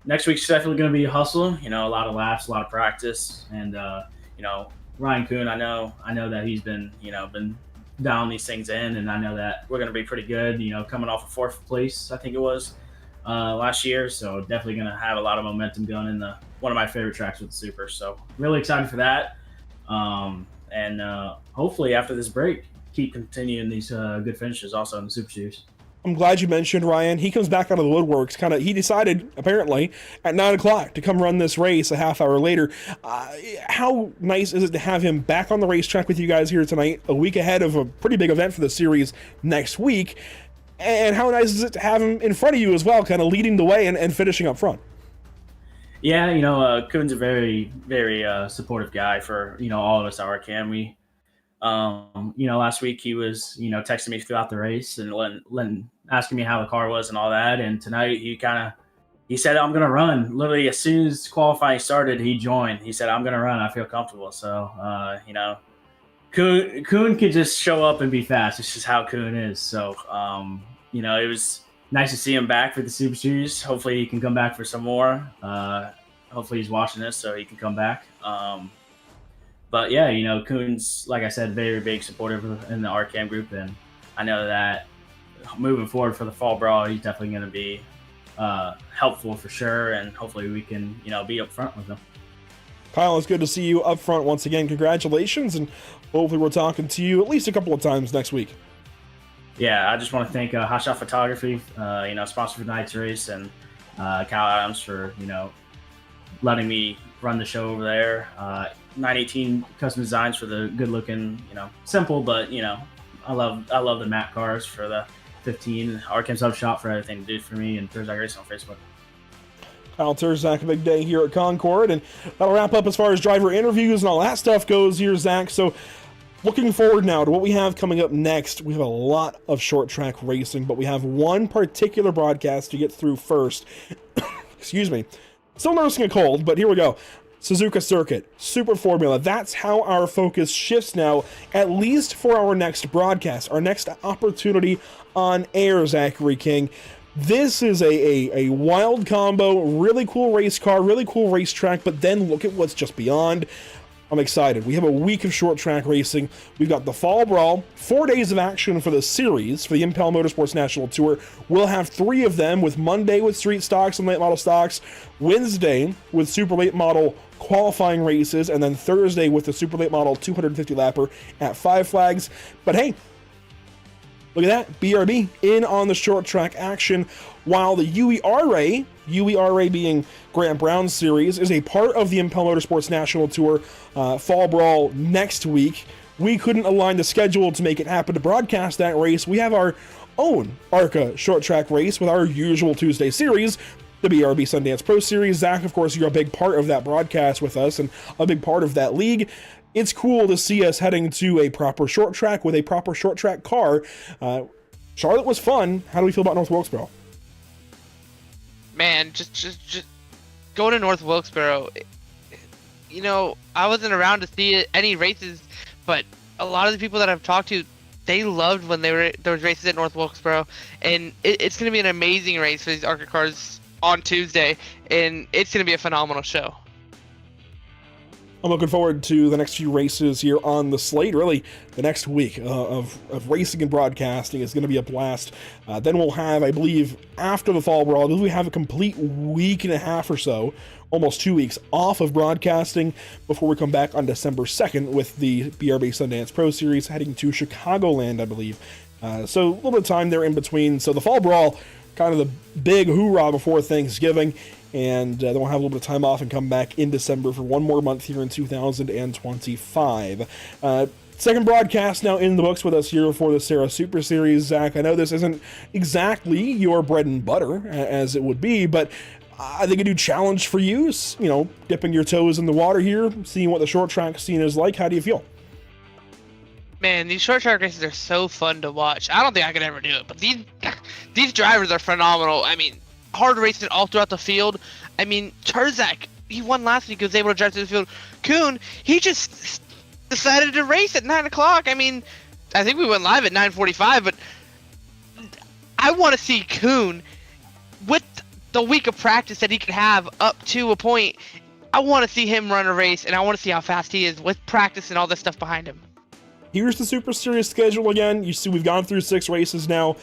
next week's definitely going to be a hustle. A lot of laps, a lot of practice, and Ryan Kuhn. I know that he's been dialing these things in, and I know that we're going to be pretty good. Coming off of 4th place, I think it was last year. So definitely going to have a lot of momentum going in one of my favorite tracks with the Super. So really excited for that. And hopefully after this break, keep continuing these good finishes also in the Super Series. I'm glad you mentioned Ryan. He comes back out of the woodworks. He decided, apparently, at 9 o'clock to come run this race a half hour later. How nice is it to have him back on the racetrack with you guys here tonight, a week ahead of a pretty big event for the series next week? And how nice is it to have him in front of you as well, kind of leading the way and finishing up front? Yeah, Kuhn's a very, very supportive guy for, all of us at RCAM. We, last week he was, texting me throughout the race and asking me how the car was and all that. And tonight he said, I'm going to run. Literally, as soon as qualifying started, he joined. He said, I'm going to run. I feel comfortable. So, Kuhn could just show up and be fast. It's just how Kuhn is. So, it was nice to see him back for the Super Series. Hopefully he can come back for some more. Hopefully he's watching this so he can come back. But yeah, Kuhn's, like I said, very big supporter in the RCAM group, and I know that moving forward for the Fall Brawl, he's definitely going to be helpful for sure, and hopefully we can, be up front with him. Kyle, it's good to see you up front once again. Congratulations, and hopefully we're talking to you at least a couple of times next week. Yeah, I just want to thank Hot Shot Photography, sponsor for tonight's race, and Kyle Adams for, letting me run the show over there. 918 Custom Designs for the good-looking, simple, but, I love the matte cars for the 15. RCAM Sub Shop for everything to do for me, and Thursday Racing on Facebook. Kyle Terzak, a big day here at Concord, and that'll wrap up as far as driver interviews and all that stuff goes here, Zach. So looking forward now to what we have coming up next. We have a lot of short track racing, but we have one particular broadcast to get through first. Excuse me. Still nursing a cold, but here we go. Suzuka Circuit, Super Formula. That's how our focus shifts now, at least for our next broadcast, our next opportunity on air, Zachary King. This is a wild combo, really cool race car, really cool racetrack, but then look at what's just beyond. I'm excited. We have a week of short track racing. We've got the Fall Brawl, 4 days of action for the series, for the Impel Motorsports National Tour. We'll have 3 of them, with Monday with street stocks and late model stocks, Wednesday with super late model qualifying races, and then Thursday with the super late model 250 lapper at Five Flags. But hey, look at that, BRB in on the short track action, while the UERA being Grant Brown's series, is a part of the Impel Motorsports National Tour Fall Brawl next week. We couldn't align the schedule to make it happen to broadcast that race. We have our own ARCA short track race with our usual Tuesday series, the BRB Sundance Pro Series. Zach, of course, you're a big part of that broadcast with us and a big part of that league. It's cool to see us heading to a proper short track with a proper short track car. Charlotte was fun. How do we feel about North Wilkesboro? Man, just going to North Wilkesboro, you know, I wasn't around to see any races, but a lot of the people that I've talked to, they loved when there was races at North Wilkesboro, and it's going to be an amazing race for these ARCA cars on Tuesday, and it's going to be a phenomenal show. I'm looking forward to the next few races here on the slate. Really, the next week of racing and broadcasting is going to be a blast. Then we'll have, I believe, after the Fall Brawl, I believe we have a complete week and a half or so, almost 2 weeks off of broadcasting before we come back on December 2nd with the BRB Sundance Pro Series heading to Chicagoland, I believe. So a little bit of time there in between. So the Fall Brawl, kind of the big hoorah before Thanksgiving. And then we'll have a little bit of time off and come back in December for one more month here in 2025. Second broadcast now in the books with us here for the SARA Super Series. Zach, I know this isn't exactly your bread and butter, as it would be, but I think a new challenge for you is, you know, dipping your toes in the water here, seeing what the short track scene is like. How do you feel? Man, these short track races are so fun to watch. I don't think I could ever do it, but these drivers are phenomenal. I mean, hard racing all throughout the field. I mean, Turzak, he won last week. He was able to drive through the field. Kuhn, he just decided to race at 9 o'clock. I mean, I think we went live at 9:45, but I want to see Kuhn with the week of practice that he could have up to a point. I want to see him run a race, and I want to see how fast he is with practice and all this stuff behind him. Here's the Super Series schedule again. You see, we've gone through 6 races now.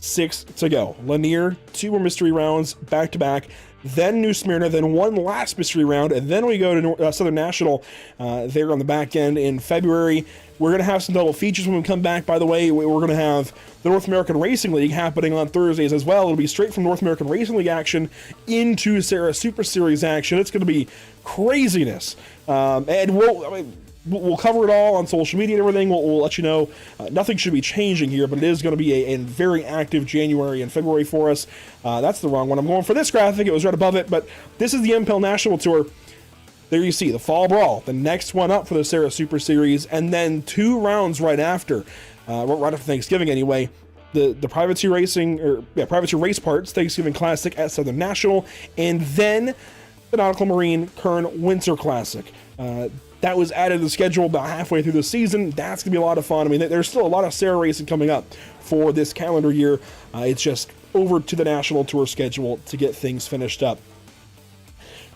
6 to go. Lanier, 2 more mystery rounds back to back, then New Smyrna, then one last mystery round, and then we go to Southern National there on the back end in February. We're going to have some double features when we come back, by the way. We're going to have the North American Racing League happening on Thursdays as well. It'll be straight from North American Racing League action into SARA Super Series action. It's going to be craziness. And we'll cover it all on social media and everything. We'll let you know. Nothing should be changing here, but it is going to be a very active January and February for us. That's the wrong one. I'm going for this graphic. It was right above it, but this is the MPEL National Tour. There you see the Fall Brawl, the next one up for the SARA Super Series, and then 2 rounds right after Thanksgiving anyway. The Privateer Race Parts Thanksgiving Classic at Southern National, and then the Nautical Marine Kern Winter Classic. That was added to the schedule about halfway through the season. That's going to be a lot of fun. I mean, there's still a lot of SARA racing coming up for this calendar year. It's just over to the National Tour schedule to get things finished up.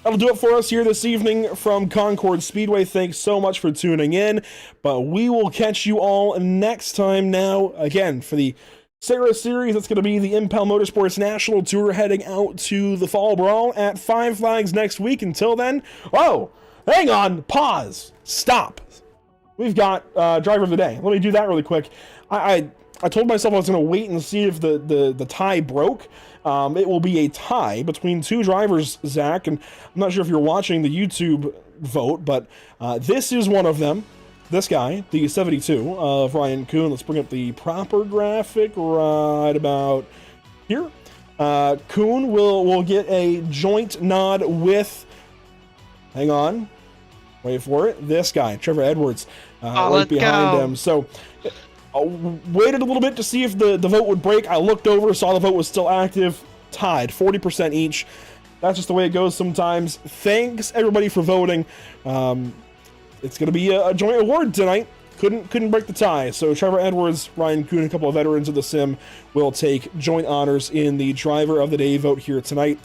That'll do it for us here this evening from Concord Speedway. Thanks so much for tuning in. But we will catch you all next time now. Again, for the SARA Series, it's going to be the Impel Motorsports National Tour heading out to the Fall Brawl at Five Flags next week. Until then, hang on, pause, stop. We've got driver of the day. Let me do that really quick. I told myself I was going to wait and see if the tie broke. It will be a tie between 2 drivers, Zach, and I'm not sure if you're watching the YouTube vote, but this is one of them. This guy, the 72 of Ryan Kuhn. Let's bring up the proper graphic right about here. Kuhn will get a joint nod with, hang on, wait for it, this guy, Trevor Edwards, right behind him. So I waited a little bit to see if the vote would break. I looked over, saw the vote was still active, tied, 40% each. That's just the way it goes sometimes. Thanks everybody for voting. It's going to be a joint award tonight. Couldn't break the tie. So Trevor Edwards, Ryan Kuhn, a couple of veterans of the sim will take joint honors in the driver of the day vote here tonight.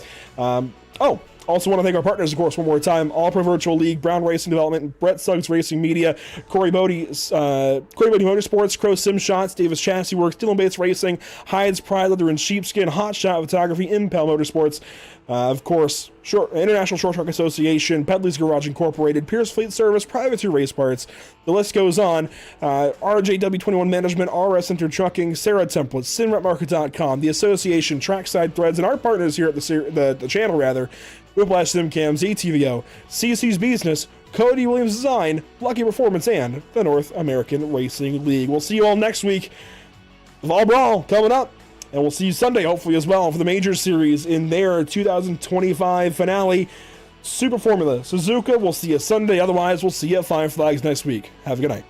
Also want to thank our partners, of course, one more time. All Pro Virtual League, Brown Racing Development, Brett Suggs Racing Media, Corey Bodie Motorsports, Crow Sim Shots, Davis Chassis Works, Dylan Bates Racing, Hides, Pride Leather and Sheepskin, Hot Shot Photography, Impel Motorsports, of course, International Short Track Association, Pedley's Garage Incorporated, Pierce Fleet Service, Privateer Race Parts. The list goes on. RJW21 Management, RS Center Trucking, SARA Templates, SimRepMarket.com, the Association, Trackside Threads, and our partners here at the channel, Whiplash SimCams, ATVO, CC's Business, Cody Williams Design, Lucky Performance, and the North American Racing League. We'll see you all next week. The Fall Brawl coming up. And we'll see you Sunday, hopefully, as well, for the Major Series in their 2025 finale. Super Formula Suzuka, we'll see you Sunday. Otherwise, we'll see you at Five Flags next week. Have a good night.